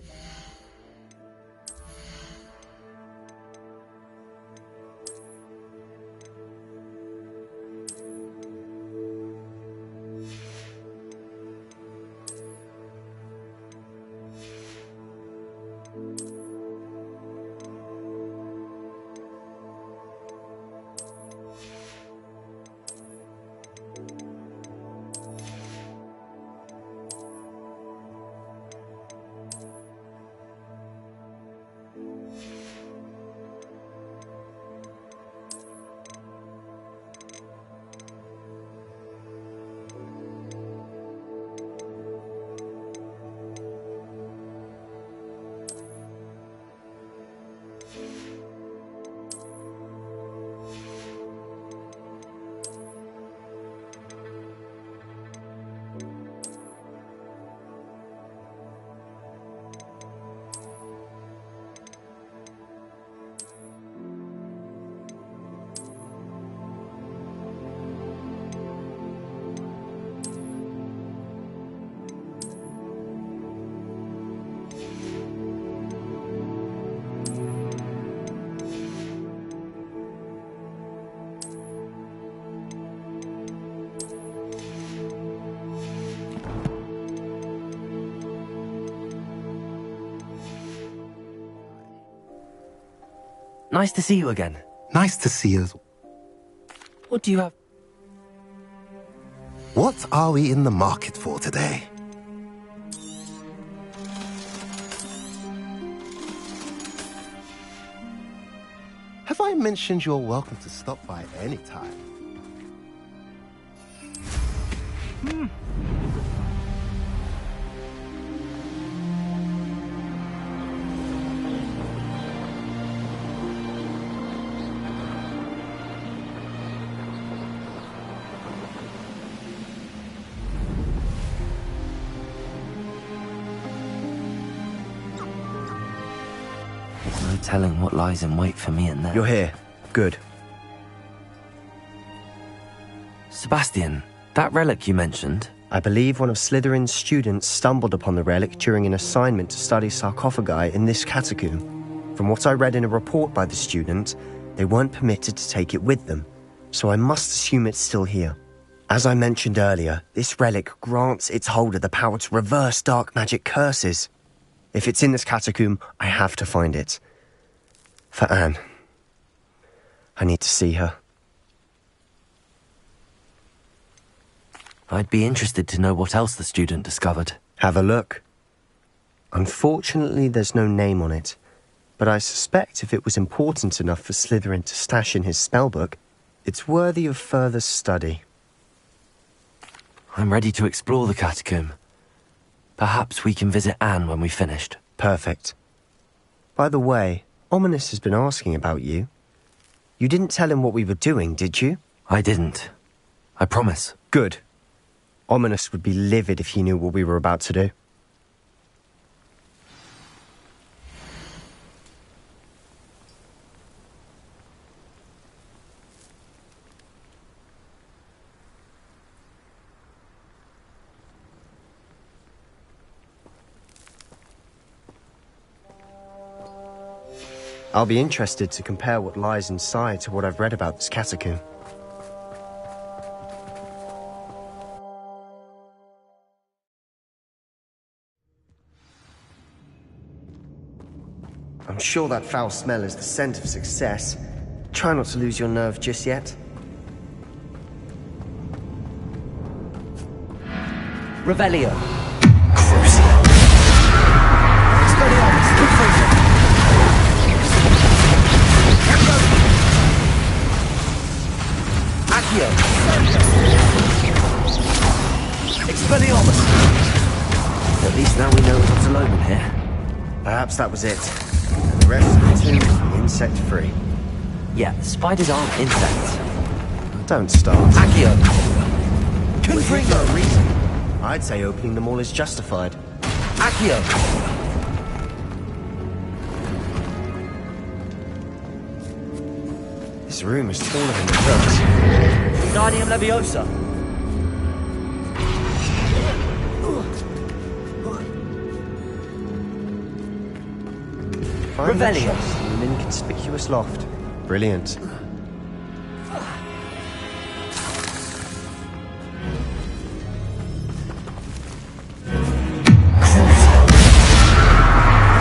Speaker 2: Nice to see you again.
Speaker 14: Nice to see you.
Speaker 2: What do you have?
Speaker 14: What are we in the market for today? Have I mentioned you're welcome to stop by any time?
Speaker 2: There's no telling what lies in wait for me in there.
Speaker 12: You're here. Good.
Speaker 2: Sebastian, that relic you mentioned?
Speaker 12: I believe one of Slytherin's students stumbled upon the relic during an assignment to study sarcophagi in this catacomb. From what I read in a report by the student, they weren't permitted to take it with them, so I must assume it's still here. As I mentioned earlier, this relic grants its holder the power to reverse dark magic curses. If it's in this catacomb, I have to find it. For Anne. I need to see her.
Speaker 2: I'd be interested to know what else the student discovered.
Speaker 12: Have a look. Unfortunately, there's no name on it, but I suspect if it was important enough for Slytherin to stash in his spellbook, it's worthy of further study.
Speaker 2: I'm ready to explore the catacomb. Perhaps we can visit Anne when we've finished.
Speaker 12: Perfect. By the way, Ominous has been asking about you. You didn't tell him what we were doing, did you?
Speaker 2: I didn't. I promise.
Speaker 12: Good. Ominous would be livid if he knew what we were about to do. I'll be interested to compare what lies inside to what I've read about this catacomb. I'm sure that foul smell is the scent of success. Try not to lose your nerve just yet.
Speaker 2: Revelio. Crucio. Expelliarmus. Confringo. Accio. Expelliarmus. At least now we know we're not alone in here.
Speaker 12: Perhaps that was it. And the rest of the tomb will be insect-free.
Speaker 2: Yeah, spiders aren't insects.
Speaker 12: Don't start.
Speaker 2: Accio.
Speaker 12: Confringo. For a reason. I'd say opening them all is justified.
Speaker 2: Accio.
Speaker 12: This room is taller than it looks.
Speaker 2: Wingardium Leviosa.
Speaker 12: Find the
Speaker 2: Revelio.
Speaker 12: chest in an inconspicuous loft. Brilliant.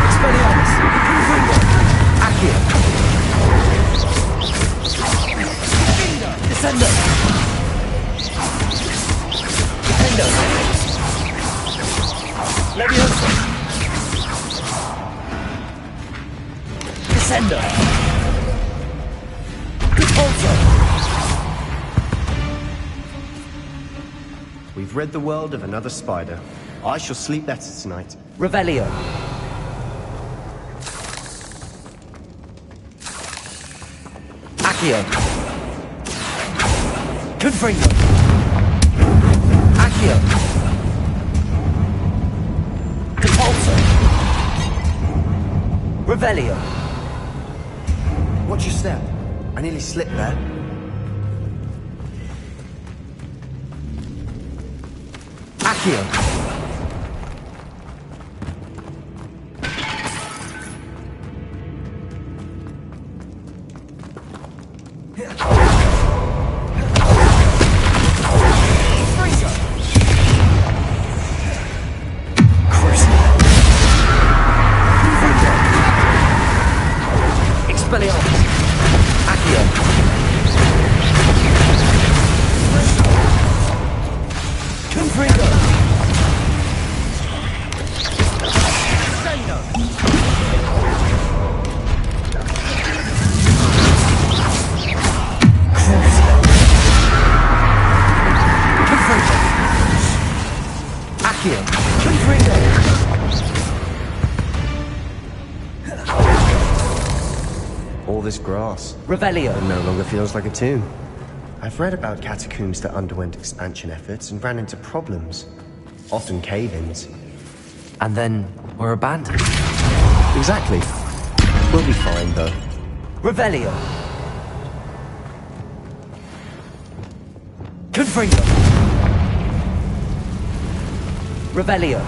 Speaker 2: Expelliarmus. Confringo. Accio. Descendo. Defendo. Leviosa. Descendo. Repulso.
Speaker 12: We've rid the world of another spider. I shall sleep better tonight.
Speaker 2: Revelio. Accio. Confringo. Accio. Repulso. Revelio.
Speaker 12: Watch your step. I nearly slipped there.
Speaker 2: Accio. Expelliarmus. Accio. Confringo. Accio. Confringo.
Speaker 12: All this grass.
Speaker 2: Revelio.
Speaker 12: It no longer feels like a tomb. I've read about catacombs that underwent expansion efforts and ran into problems. Often cave-ins.
Speaker 2: And then we're abandoned.
Speaker 12: Exactly. We'll be fine, though.
Speaker 2: Revelio. Confringo. Revelio.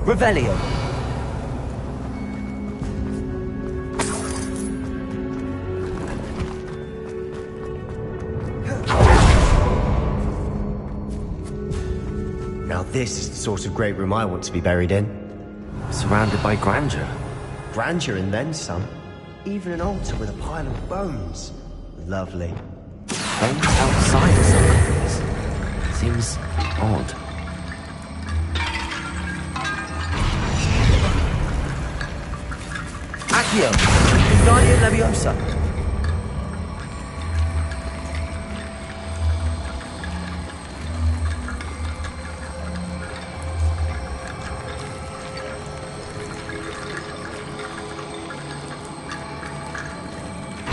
Speaker 2: Revelio.
Speaker 12: Now this is the sort of great room I want to be buried in.
Speaker 2: Surrounded by grandeur.
Speaker 12: Grandeur and then some. Even an altar with a pile of bones. Lovely.
Speaker 2: Bones outside of sarcophagus. Seems odd. Accio! Wingardium Leviosa!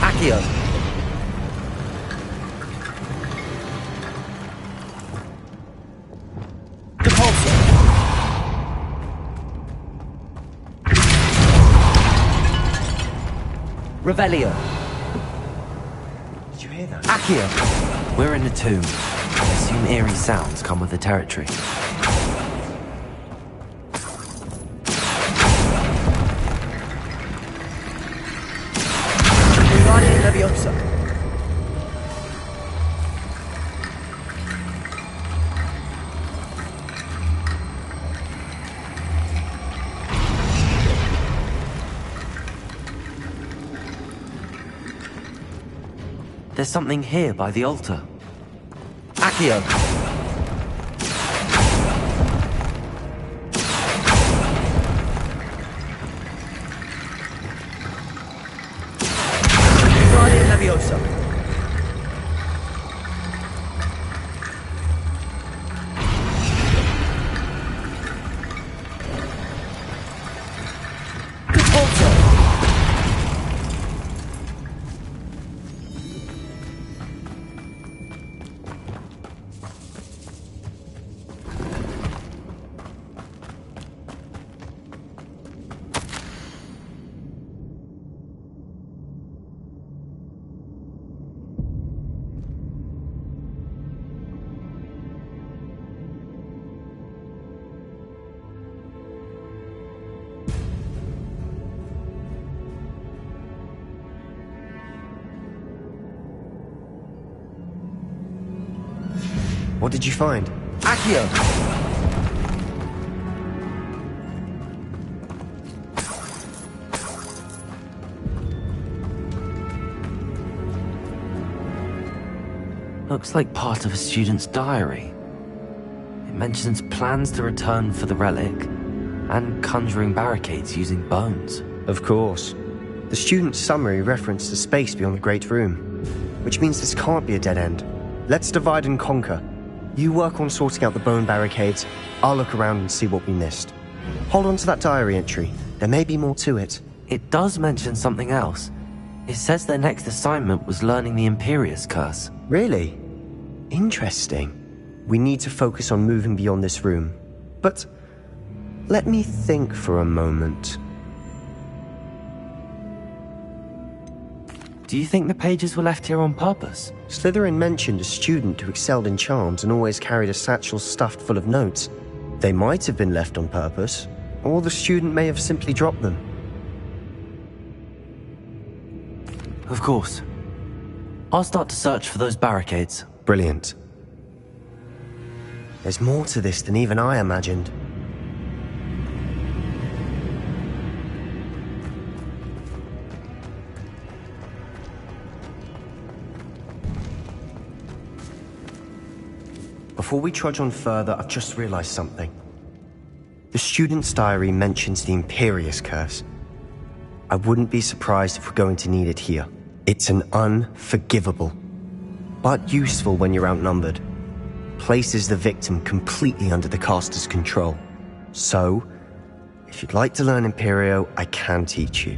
Speaker 2: Accio! Depulso! Revelio!
Speaker 12: Did you hear that?
Speaker 2: Accio! We're in a tomb. I assume eerie sounds come with the territory. Wingardium Leviosa! There's something here by the altar. Accio! Wingardium Leviosa! Depulso!
Speaker 12: What did you find?
Speaker 2: Accio! Looks like part of a student's diary. It mentions plans to return for the relic and conjuring barricades using bones.
Speaker 12: Of course. The student's summary referenced the space beyond the Great Room, which means this can't be a dead end. Let's divide and conquer. You work on sorting out the bone barricades. I'll look around and see what we missed. Hold on to that diary entry. There may be more to it.
Speaker 2: It does mention something else. It says their next assignment was learning the Imperius Curse.
Speaker 12: Really? Interesting. We need to focus on moving beyond this room. But let me think for a moment.
Speaker 2: Do you think the pages were left here on purpose?
Speaker 12: Slytherin mentioned a student who excelled in charms and always carried a satchel stuffed full of notes. They might have been left on purpose, or the student may have simply dropped them.
Speaker 2: Of course. I'll start to search for those barricades.
Speaker 12: Brilliant. There's more to this than even I imagined. Before we trudge on further, I've just realized something. The student's diary mentions the Imperius Curse. I wouldn't be surprised if we're going to need it here. It's an unforgivable, but useful when you're outnumbered. Places the victim completely under the caster's control. So, if you'd like to learn Imperio, I can teach you.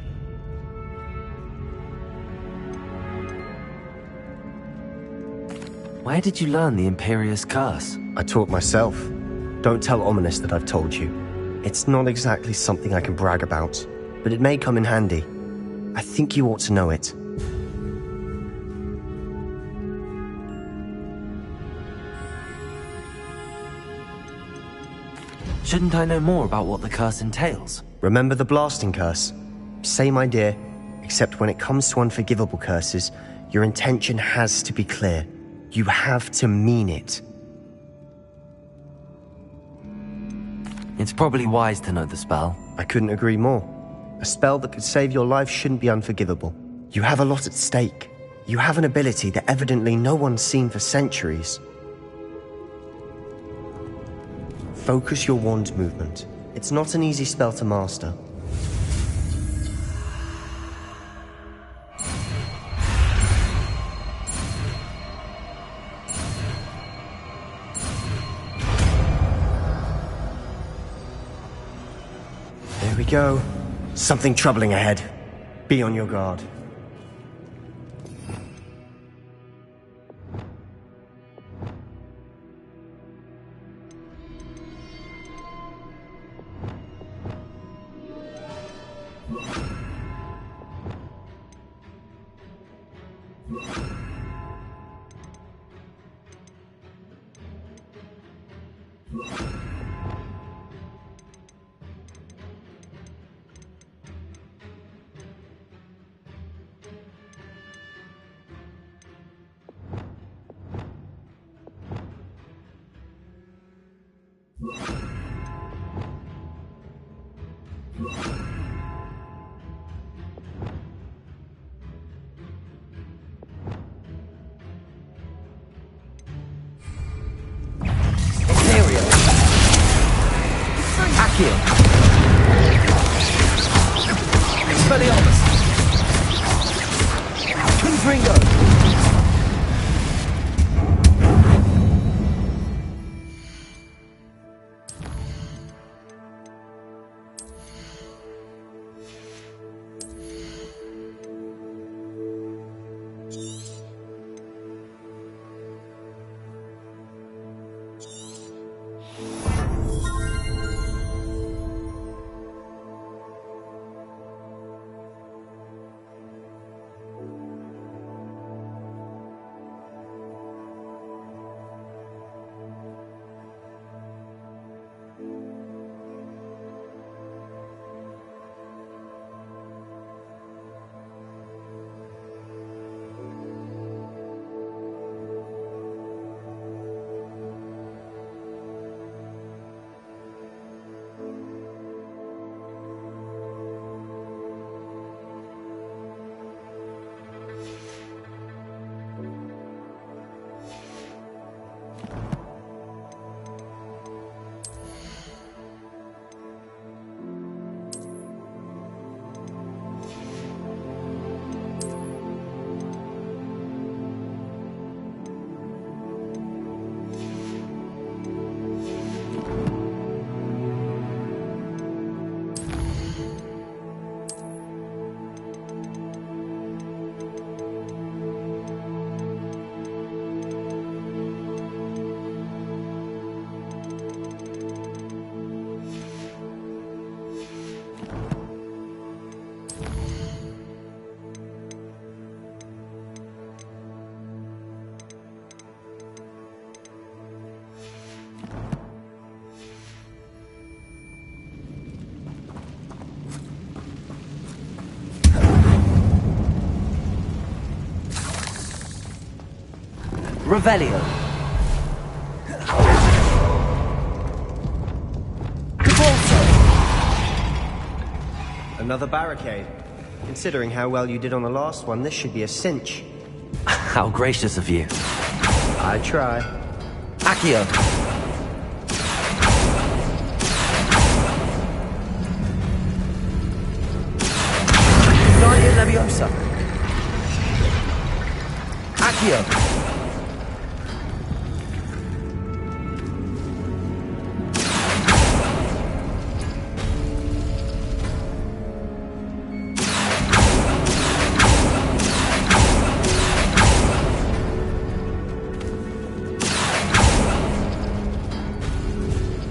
Speaker 2: Where did you learn the Imperius Curse?
Speaker 12: I taught myself. Don't tell Ominous that I've told you. It's not exactly something I can brag about, but it may come in handy. I think you ought to know it.
Speaker 2: Shouldn't I know more about what the curse entails?
Speaker 12: Remember the blasting curse? Same idea, except when it comes to unforgivable curses, your intention has to be clear. You have to mean it.
Speaker 2: It's probably wise to know the spell.
Speaker 12: I couldn't agree more. A spell that could save your life shouldn't be unforgivable. You have a lot at stake. You have an ability that evidently no one's seen for centuries. Focus your wand movement. It's not an easy spell to master. There we go. Something troubling ahead. Be on your guard.
Speaker 2: Expelliarmus! Confringo! Revelio.
Speaker 12: Another barricade. Considering how well you did on the last one, this should be a cinch.
Speaker 2: How gracious of you.
Speaker 12: I try.
Speaker 2: Accio. Guardia Leviosa. Accio.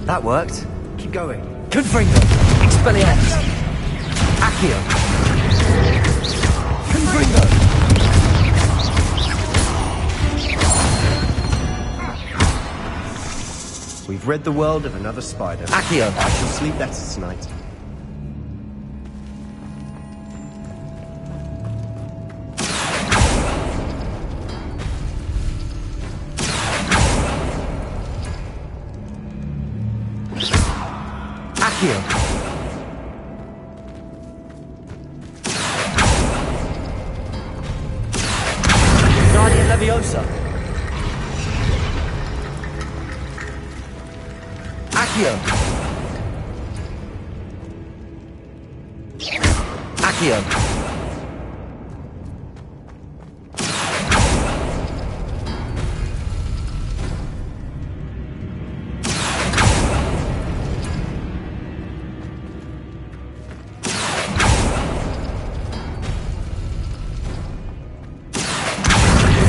Speaker 12: That worked. Keep going.
Speaker 2: Confringo. Expelliarmus. Accio. Confringo.
Speaker 12: We've rid the world of another spider.
Speaker 2: Accio!
Speaker 12: I shall sleep better tonight.
Speaker 2: Accio! Guardian Leviosa! Accio! Accio!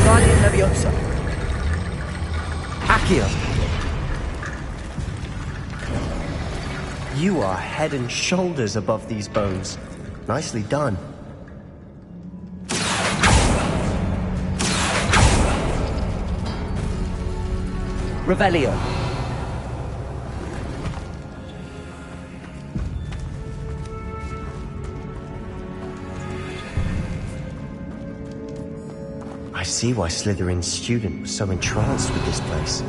Speaker 2: Guardian Leviosa! Accio!
Speaker 12: You are head and shoulders above these bones. Nicely done.
Speaker 2: Revelio!
Speaker 12: I see why Slytherin's student was so entranced with this place.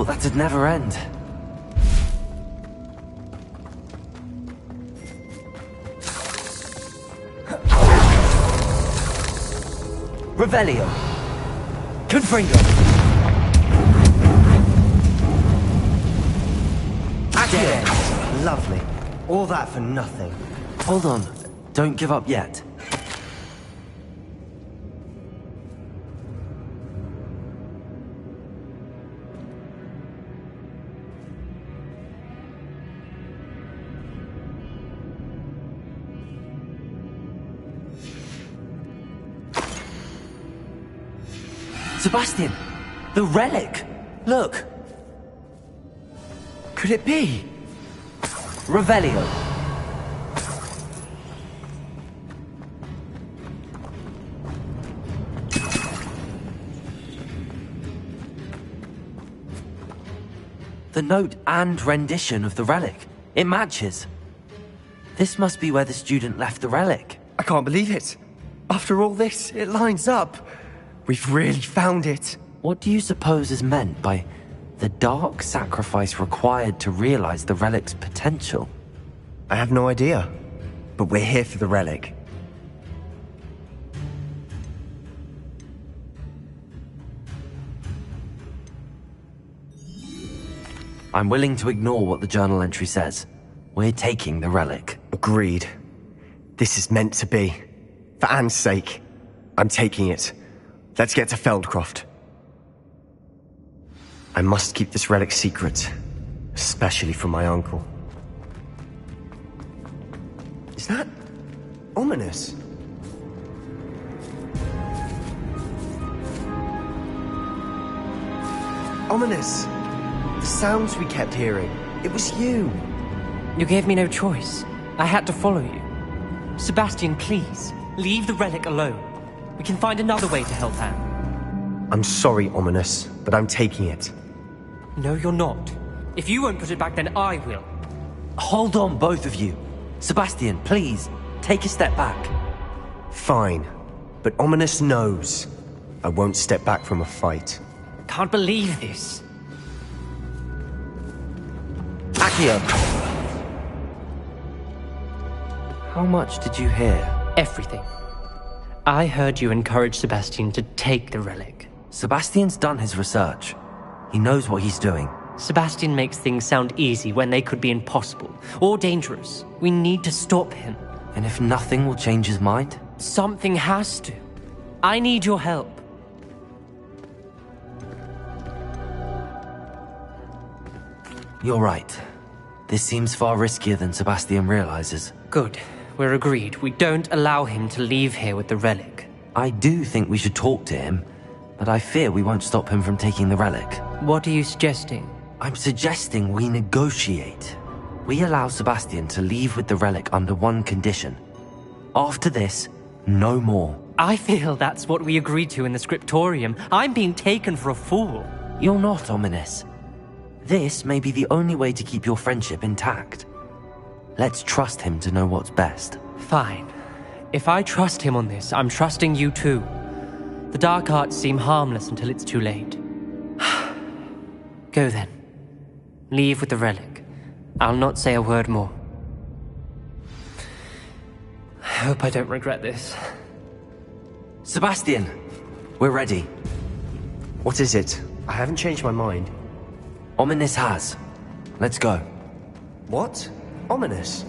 Speaker 2: That'd never end. Revelio. Confringo.
Speaker 12: Dead. Lovely. All that for nothing.
Speaker 2: Hold on. Don't give up yet. Sebastian! The relic! Look! Could it be? Revelio. The note and rendition of the relic. It matches. This must be where the student left the relic.
Speaker 13: I can't believe it. After all this, it lines up.
Speaker 12: We've really found it.
Speaker 2: What do you suppose is meant by the dark sacrifice required to realize the relic's potential?
Speaker 12: I have no idea, but we're here for the relic.
Speaker 2: I'm willing to ignore what the journal entry says. We're taking the relic.
Speaker 12: Agreed. This is meant to be. For Anne's sake, I'm taking it. Let's get to Feldcroft. I must keep this relic secret, especially from my uncle. Is that ominous? Ominous! The sounds we kept hearing. It was you.
Speaker 15: You gave me no choice. I had to follow you. Sebastian, please, leave the relic alone. We can find another way to help Anne.
Speaker 12: I'm sorry, Ominous, but I'm taking it.
Speaker 15: No, you're not. If you won't put it back, then I will.
Speaker 2: Hold on, both of you. Sebastian, please, take a step back.
Speaker 12: Fine, but Ominous knows I won't step back from a fight.
Speaker 15: Can't believe this.
Speaker 2: Accio! How much did you hear?
Speaker 15: Everything. I heard you encourage Sebastian to take the relic.
Speaker 2: Sebastian's done his research. He knows what he's doing.
Speaker 15: Sebastian makes things sound easy when they could be impossible or dangerous. We need to stop him.
Speaker 2: And if nothing will change his mind?
Speaker 15: Something has to. I need your help.
Speaker 2: You're right. This seems far riskier than Sebastian realizes.
Speaker 15: Good. We're agreed. We don't allow him to leave here with the relic.
Speaker 2: I do think we should talk to him, but I fear we won't stop him from taking the relic.
Speaker 15: What are you suggesting?
Speaker 2: I'm suggesting we negotiate. We allow Sebastian to leave with the relic under one condition. After this, no more.
Speaker 15: I feel that's what we agreed to in the scriptorium. I'm being taken for a fool.
Speaker 2: You're not, Ominous. This may be the only way to keep your friendship intact. Let's trust him to know what's best.
Speaker 15: Fine. If I trust him on this, I'm trusting you too. The dark arts seem harmless until it's too late. Go then. Leave with the relic. I'll not say a word more. I hope I don't regret this.
Speaker 2: Sebastian, we're ready.
Speaker 12: What is it? I haven't changed my mind.
Speaker 2: Ominous has. Let's go.
Speaker 12: What? Ominous?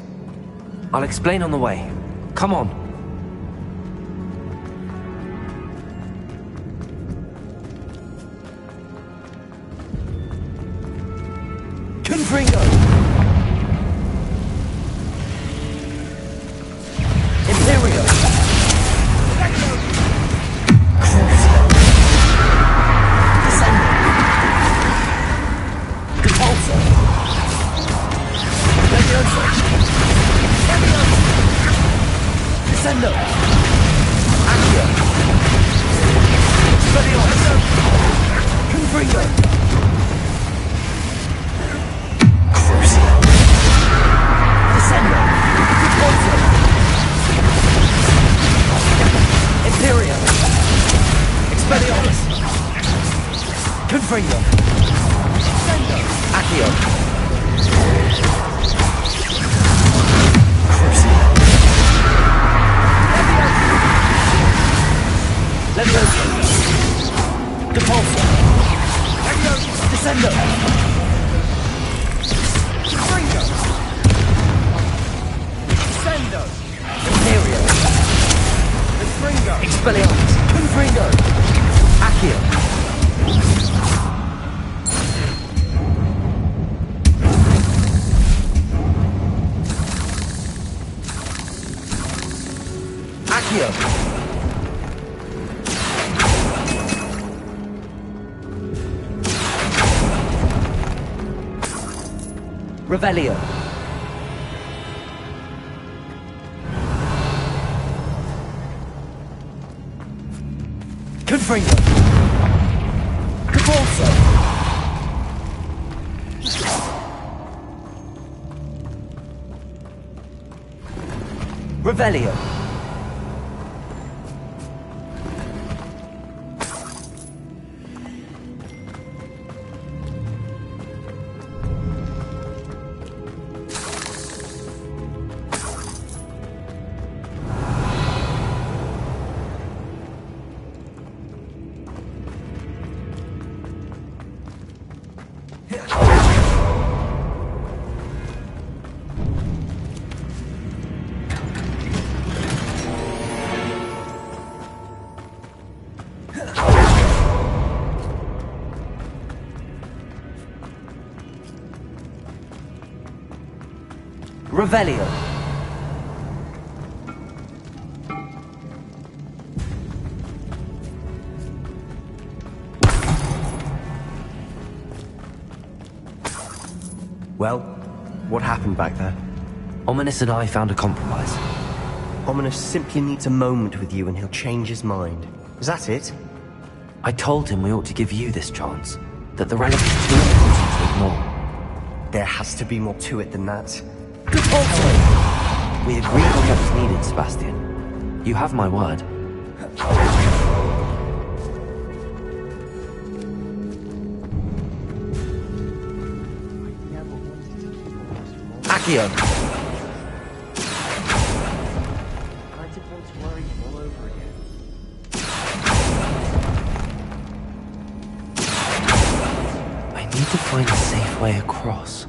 Speaker 2: I'll explain on the way. Come on. Confringo! Imperio! Descendo! Repulsor! Levioso! Descendo! Accio! Expelliarmus! Confringo! Descendo! Repulsor! Imperio! Expelliarmus! Confringo! Descendo! Accio! Levioso! Repulsor! Descendo! Confringo! Descendo! Imperio! Confringo! Expelliarmus! Confringo! Accio! Accio! Revelio! Confringo! Repulsor! Revelio! Revelio.
Speaker 12: Well, what happened back there?
Speaker 2: Ominous and I found a compromise.
Speaker 12: Ominous simply needs a moment with you and he'll change his mind. Is that it?
Speaker 2: I told him we ought to give you this chance, that the relic is too important to ignore.
Speaker 12: There has to be more to it than that.
Speaker 2: We agreed on what was needed, Sebastian. You have my word. Accio!
Speaker 12: I didn't want to worry you all over again.
Speaker 2: I need to find a safe way across.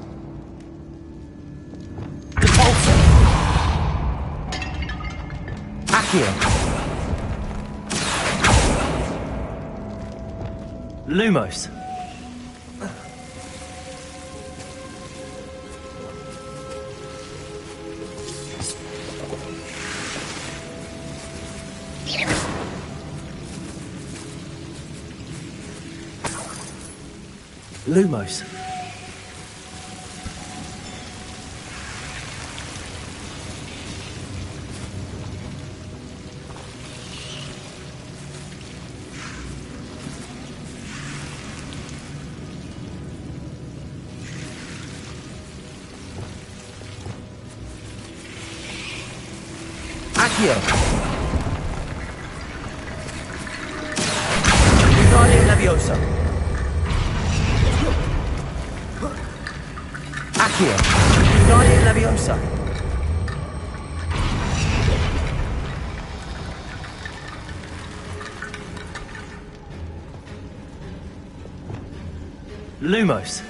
Speaker 2: Accio! Lumos! Lumos. Accio. Guardian Leviosa. Accio. Guardian Leviosa. Lumos.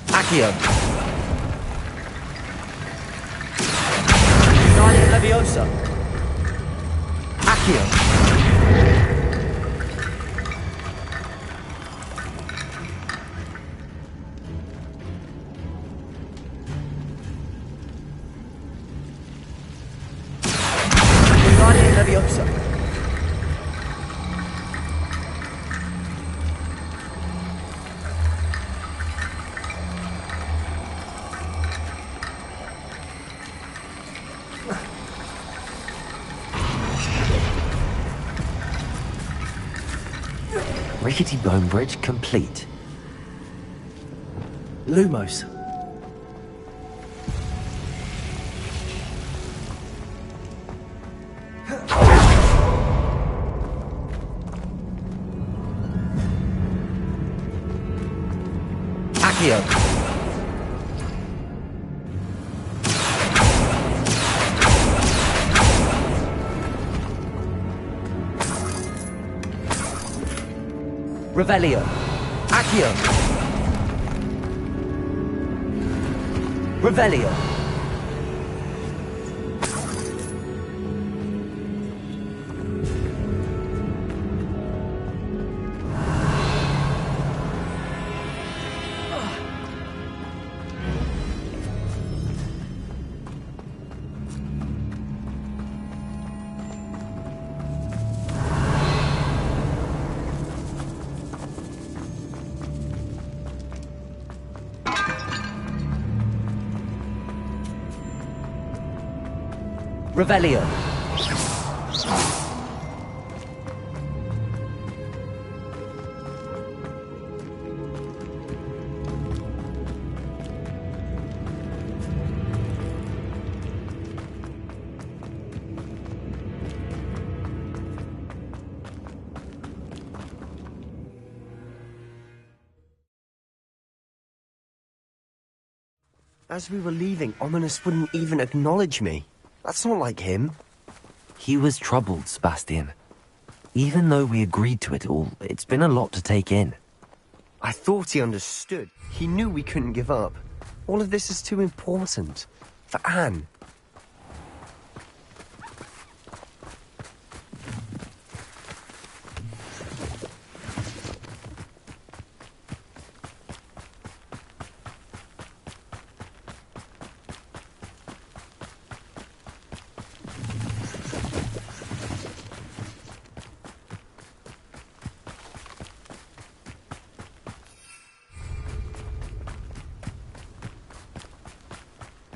Speaker 2: Accio. Guardian Leviosa. Accio. Leviosa. Rickety bone bridge complete. Lumos. Accio. Revelio. Accio. Revelio. Revelio.
Speaker 12: As we were leaving, Ominous wouldn't even acknowledge me. That's not like him.
Speaker 2: He was troubled, Sebastian. Even though we agreed to it all, it's been a lot to take in.
Speaker 12: I thought he understood. He knew we couldn't give up. All of this is too important. For Anne.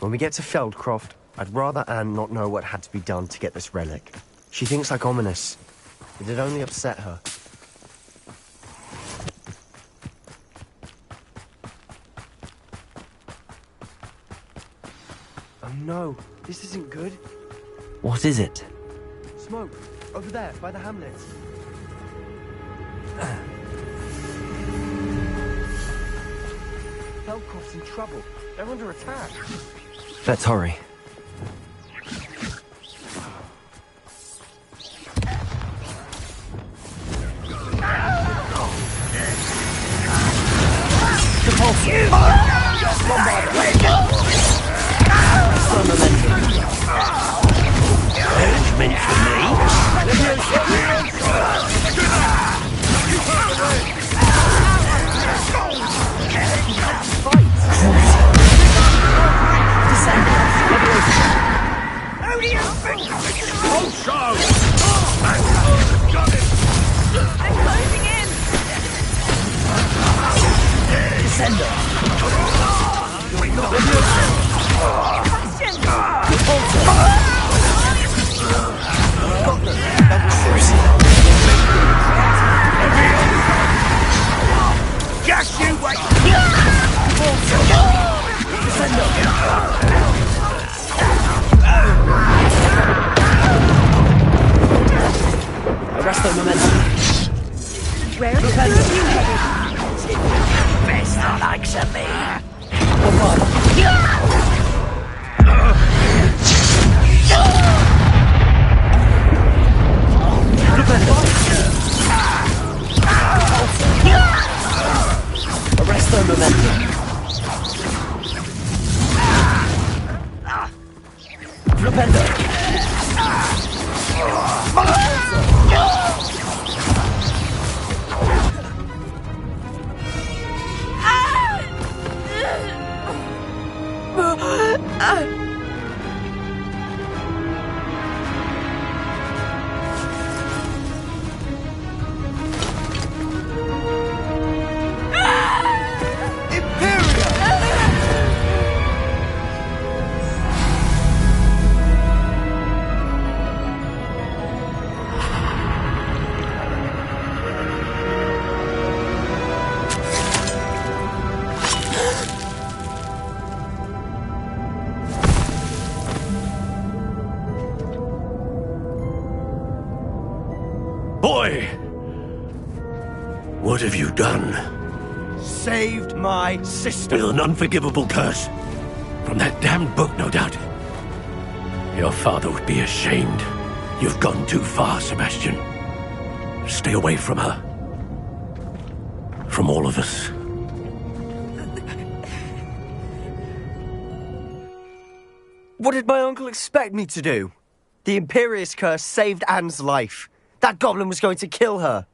Speaker 12: When we get to Feldcroft, I'd rather Anne not know what had to be done to get this relic. She thinks like ominous. It'd only upset her. Oh no, this isn't good.
Speaker 2: What is it?
Speaker 12: Smoke, over there, by the hamlet. Feldcroft's in trouble. They're under attack.
Speaker 2: Let's hurry.
Speaker 1: Meant for
Speaker 2: Arrest their momentum.
Speaker 9: Where are you headed?
Speaker 1: best the likes of me.
Speaker 2: Arrest their momentum. Propender.
Speaker 11: Boy! What have you done?
Speaker 14: Saved my sister.
Speaker 11: With an unforgivable curse. From that damned book, no doubt. Your father would be ashamed. You've gone too far, Sebastian. Stay away from her. From all of us.
Speaker 12: What did my uncle expect me to do? The Imperious curse saved Anne's life. That goblin was going to kill her.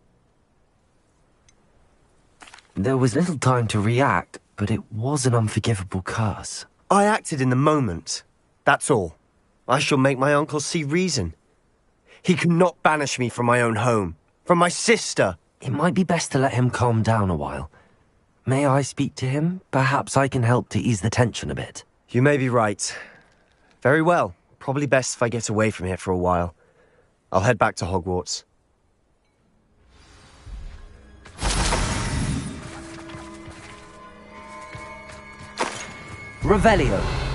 Speaker 2: There was little time to react, but it was an unforgivable curse.
Speaker 12: I acted in the moment. That's all. I shall make my uncle see reason. He cannot banish me from my own home. From my sister.
Speaker 2: It might be best to let him calm down a while. May I speak to him? Perhaps I can help to ease the tension a bit.
Speaker 12: You may be right. Very well. Probably best if I get away from here for a while. I'll head back to Hogwarts.
Speaker 2: Revelio.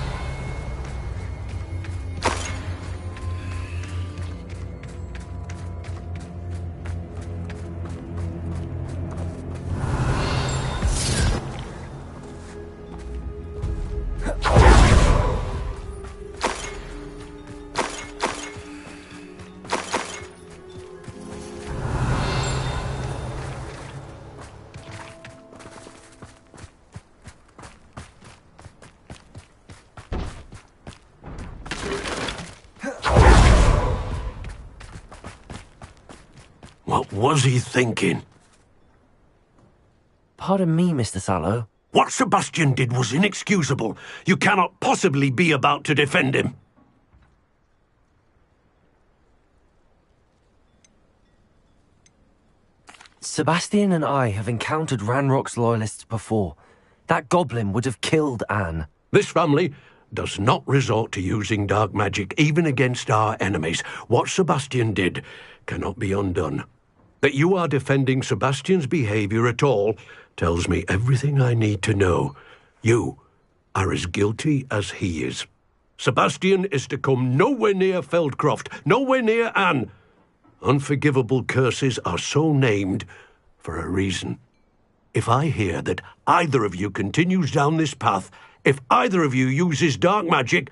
Speaker 11: What was he thinking?
Speaker 2: Pardon me, Mr. Sallow.
Speaker 11: What Sebastian did was inexcusable. You cannot possibly be about to defend him.
Speaker 2: Sebastian and I have encountered Ranrock's loyalists before. That goblin would have killed Anne.
Speaker 11: This family does not resort to using dark magic even against our enemies. What Sebastian did cannot be undone. That you are defending Sebastian's behavior at all tells me everything I need to know. You are as guilty as he is. Sebastian is to come nowhere near Feldcroft, nowhere near Anne. Unforgivable curses are so named for a reason. If I hear that either of you continues down this path, if either of you uses dark magic,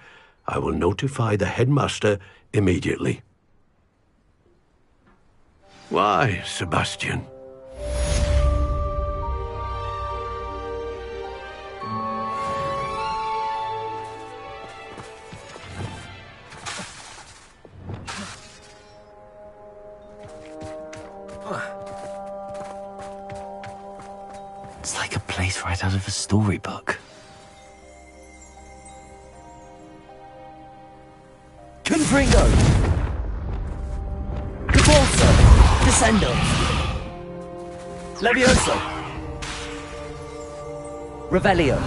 Speaker 11: I will notify the headmaster immediately. Why, Sebastian?
Speaker 2: It's like a place right out of a storybook. Confringo! Repulso! Descendo! Levioso! Revelio!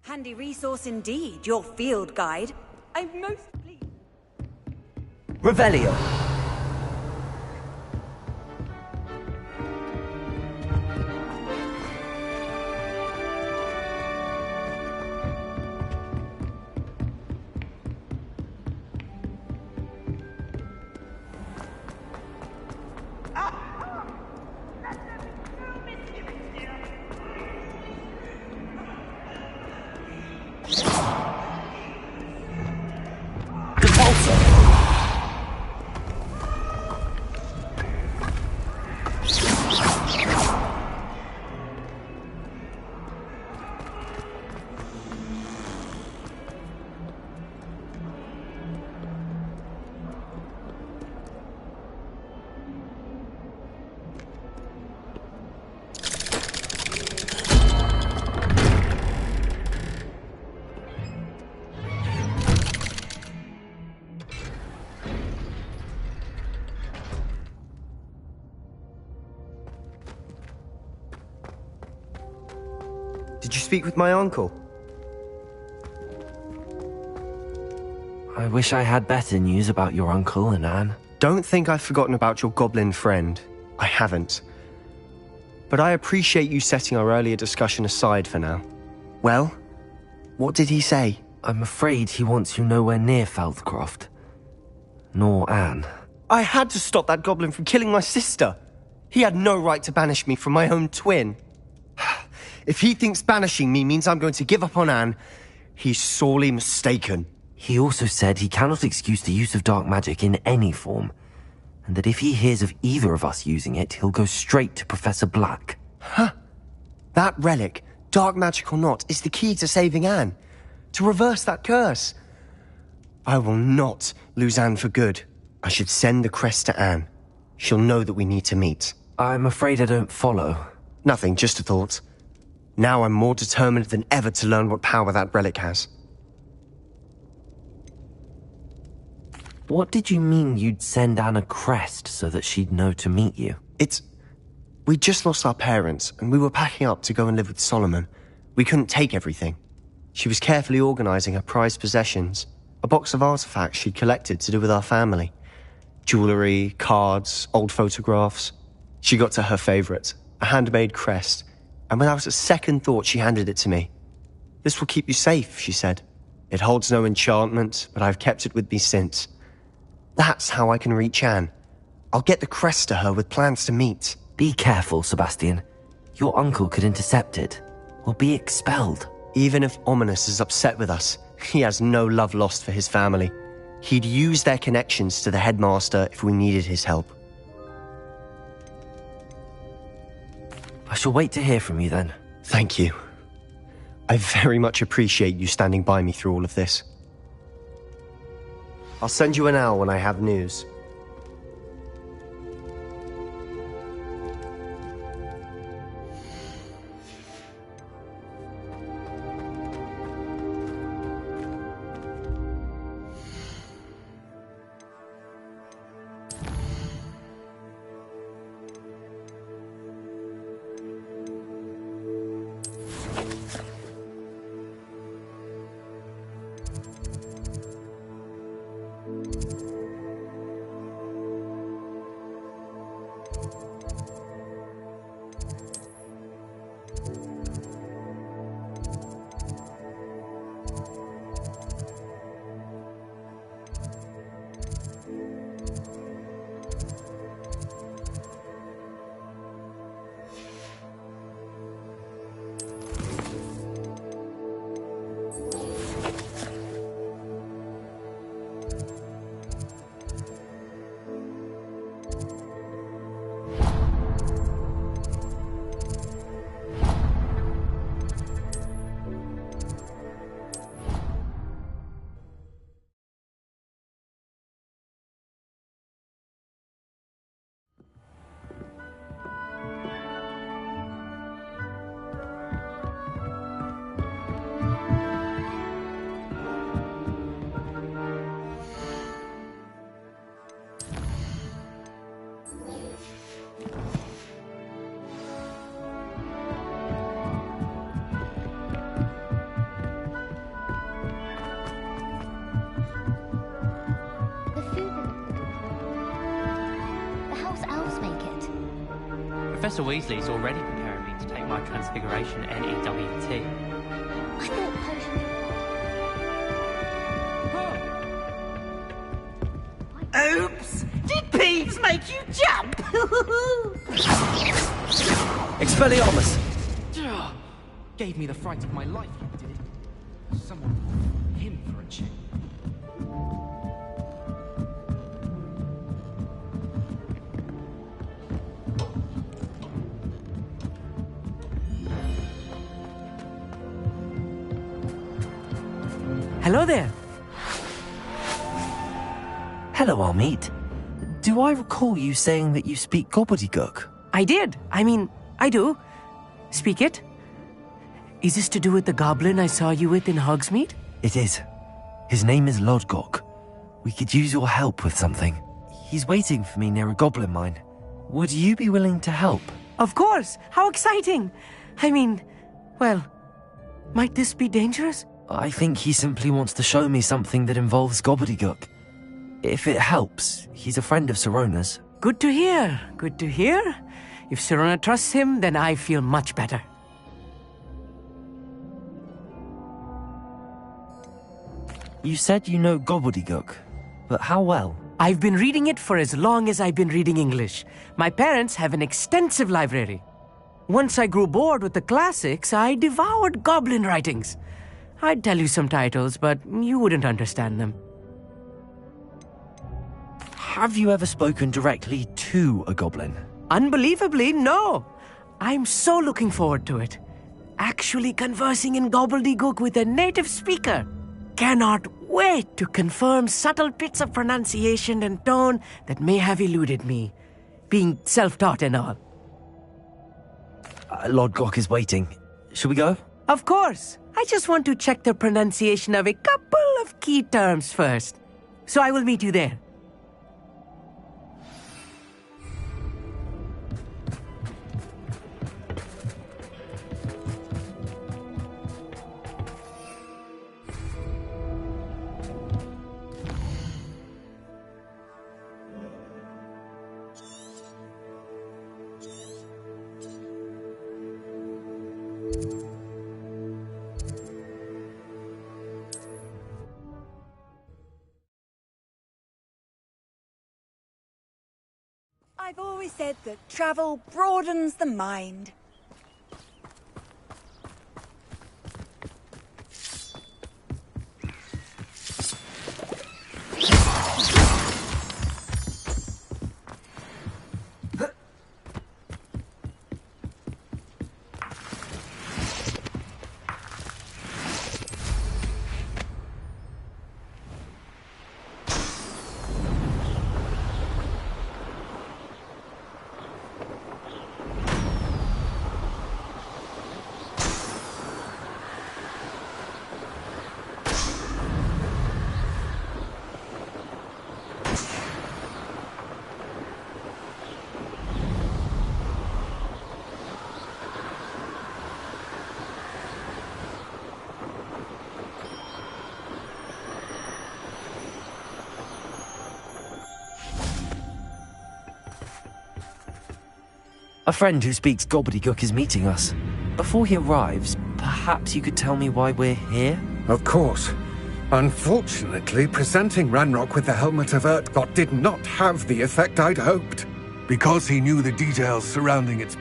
Speaker 9: Handy resource indeed, your field guide. I'm most pleased.
Speaker 2: Revelio!
Speaker 12: Did you speak with my uncle?
Speaker 2: I wish I had better news about your uncle and Anne.
Speaker 12: Don't think I've forgotten about your goblin friend. I haven't. But I appreciate you setting our earlier discussion aside for now. Well, what did he say?
Speaker 2: I'm afraid he wants you nowhere near Feldcroft. Nor Anne.
Speaker 12: I had to stop that goblin from killing my sister. He had no right to banish me from my own twin. If he thinks banishing me means I'm going to give up on Anne, he's sorely mistaken.
Speaker 2: He also said he cannot excuse the use of dark magic in any form, and that if he hears of either of us using it, he'll go straight to Professor Black.
Speaker 12: Huh. That relic, dark magic or not, is the key to saving Anne. To reverse that curse. I will not lose Anne for good. I should send the crest to Anne. She'll know that we need to meet.
Speaker 2: I'm afraid I don't follow.
Speaker 12: Nothing, just a thought. Now I'm more determined than ever to learn what power that relic has.
Speaker 2: What did you mean you'd send Anne a crest so that she'd know to meet you?
Speaker 12: We just lost our parents, and we were packing up to go and live with Solomon. We couldn't take everything. She was carefully organising her prized possessions, a box of artifacts she'd collected to do with our family. Jewellery, cards, old photographs. She got to her favourite, a handmade crest, and without a second thought she handed it to me. "This will keep you safe," she said. "It holds no enchantment, but I've kept it with me since. That's how I can reach Anne. I'll get the crest to her with plans to meet."
Speaker 2: Be careful, Sebastian. Your uncle could intercept it, or be expelled.
Speaker 12: Even if Ominous is upset with us, he has no love lost for his family. He'd use their connections to the headmaster if we needed his help.
Speaker 2: I shall wait to hear from you then.
Speaker 12: Thank you. I very much appreciate you standing by me through all of this. I'll send you an owl when I have news.
Speaker 15: Professor Weasley's already preparing me to take my Transfiguration NEWT.
Speaker 16: I thought potion...
Speaker 1: Oops! Did Peeves make you jump?
Speaker 2: Expelliarmus!
Speaker 13: Gave me the fright of my life, you did. Someone him for a check.
Speaker 17: Hello there.
Speaker 2: Hello, Armeet. Do I recall you saying that you speak gobbledygook?
Speaker 17: I did. I mean, I do. Speak it. Is this to do with the goblin I saw you with in Hogsmeade?
Speaker 2: It is. His name is Lodgok. We could use your help with something. He's waiting for me near a goblin mine. Would you be willing to help?
Speaker 17: Of course. How exciting. I mean, well, might this be dangerous?
Speaker 2: I think he simply wants to show me something that involves gobbledygook. If it helps, he's a friend of Sirona's.
Speaker 17: Good to hear. Good to hear. If Sirona trusts him, then I feel much better.
Speaker 2: You said you know gobbledygook, but how well?
Speaker 17: I've been reading it for as long as I've been reading English. My parents have an extensive library. Once I grew bored with the classics, I devoured goblin writings. I'd tell you some titles, but you wouldn't understand them.
Speaker 2: Have you ever spoken directly to a goblin?
Speaker 17: Unbelievably, no. I'm so looking forward to it. Actually conversing in gobbledygook with a native speaker. Cannot wait to confirm subtle bits of pronunciation and tone that may have eluded me, being self-taught and all.
Speaker 2: Lodgok is waiting. Shall we go?
Speaker 17: Of course. I just want to check the pronunciation of a couple of key terms first. So I will meet you there.
Speaker 9: I've always said that travel broadens the mind.
Speaker 2: A friend who speaks gobbledygook is meeting us. Before he arrives, perhaps you could tell me why we're here?
Speaker 10: Of course. Unfortunately, presenting Ranrock with the Helmet of Urtkot did not have the effect I'd hoped. Because he knew the details surrounding its